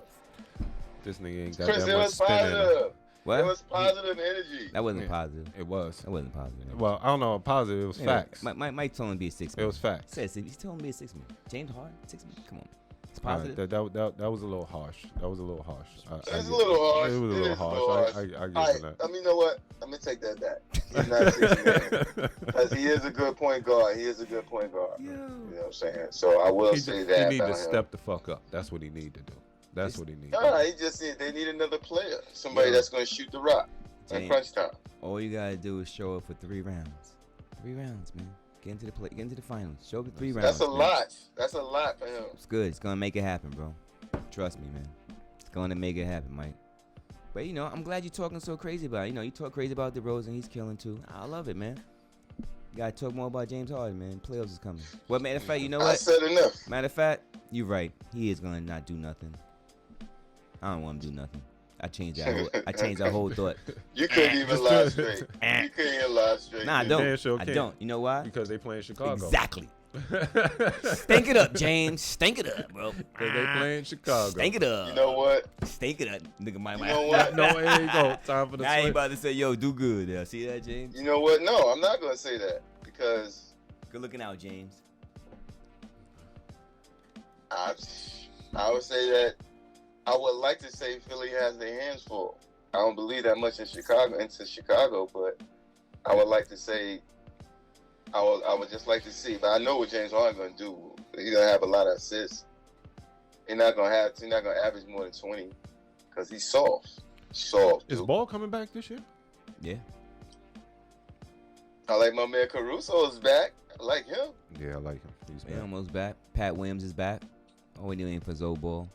This nigga ain't got Chris, that much spin in him. What? It was positive energy. That wasn't positive. It was. That wasn't positive. Well, I don't know. Positive. It was facts. Mike told him to be a six man. It was facts. He's telling him to be a six man. James Harden, 6 man. Come on. It's positive. Right, that was a little harsh. That was a little harsh. It's a little harsh. It was a little harsh. I give him that. I mean, you know what? I'm going to take that back. He's not a 6 man. Because he is a good point guard. You know what I'm saying? So I will say that. He need to step the fuck up. That's what he need to do. That's what he needs. They need another player. Somebody that's going to shoot the rock in crunch time. All you got to do is show up for 3 rounds. 3 rounds, man. Get into the finals. Show up for 3 rounds. That's a lot. That's a lot for him. It's good. It's gonna make it happen, bro. Trust me, man. It's gonna make it happen, Mike. But I'm glad you're talking so crazy about it. You talk crazy about DeRozan. He's killing too. I love it, man. Gotta talk more about James Harden, man. Playoffs is coming. Well, matter of fact, you know I what? said enough. Matter of fact, you're right. He is gonna not do nothing. I don't want him to do nothing. I changed that whole thought. You couldn't even lie straight. You couldn't even lie straight. Nah, I dude. don't. Sure I can. don't. You know why? Because they playing Chicago. Exactly. Stink it up, James. Stink it up, bro. Because they playing Chicago. Stink it up. You know what? Stink it up. Nigga, my You know what? No, there you go. Time for the I ain't switch. about to say, yo, do good. Yeah, see that, James? You know what? No, I'm not gonna say that because Good looking out, James. I would say that I would like to say Philly has their hands full. I don't believe that much into Chicago, but I would like to say I would just like to see. But I know what James Harden gonna do. He's gonna have a lot of assists. He's not gonna average more than 20 because he's soft. Soft. Is Dude. Ball coming back this year? Yeah. I like my man Caruso's back. I like him. Yeah, I like him. He's We back. almost back. Pat Williams is back. Oh, we waiting for Zoe Ball.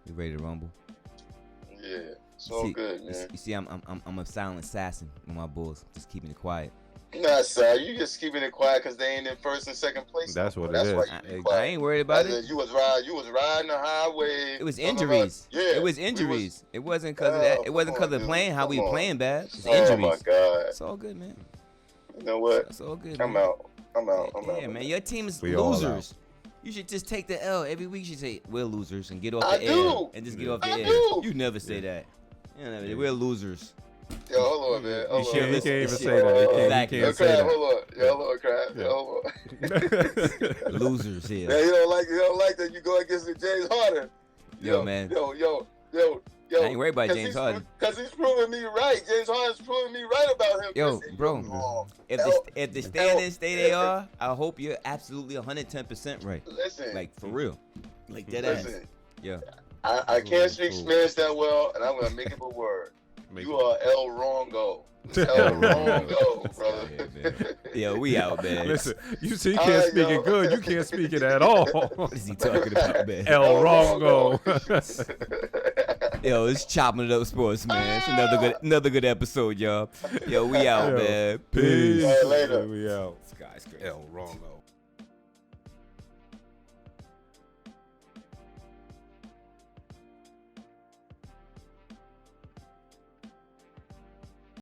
We ready to rumble. Yeah, so good, man. You see, I'm a silent assassin with my Bulls. Just keeping it quiet. Nah, sir, you just keeping it quiet because they ain't in first and second place. That's what it That's is. why you be quiet. I ain't worried about it. You was riding the highway. It was talking injuries. about- yeah, It was injuries. It wasn't because of that. It wasn't because of dude. playing how we Come on. playing bad. It's Oh injuries. my God! It's all good, man. You know what? It's all good. I'm man. out. I'm out. Yeah, man. Your team is We all losers. You should just take the L every week. You should say we're losers and get off I the air do. and just get off the I air. do. You never say that. You never, we're losers. Yo, hold on, man. Hold You on. should He listen. can't even Shit. say that. He can't, Exactly. he Yo, can't say Crab, that. hold on. Yo, hold on, Crab. Yeah. Yo, hold on. Losers here. Man, you don't like that you go against the James Harden. Yo, man. Yo. I ain't worried about James Harden. Because he's proving me right. James Harden's proving me right about him. Yo, Listen, bro. you're wrong. If the standings stay they are, I hope you're absolutely 110% right. Listen. Like for real. Like dead ass. Listen. Yeah. I can't speak Cool. Spanish that well, and I'm going to make up a word. Make You it. are El Rongo. El Rongo, brother. Yo, we out, man. Listen, you see, he can't speak it good. You can't speak it at all. What is he talking about, man? El Rongo. Yo, it's Chopping It Up Sports, man. It's another good episode, y'all. Yo, we out, Yo, man. Peace. All right, later. We out. Skyscraper. El Rongo.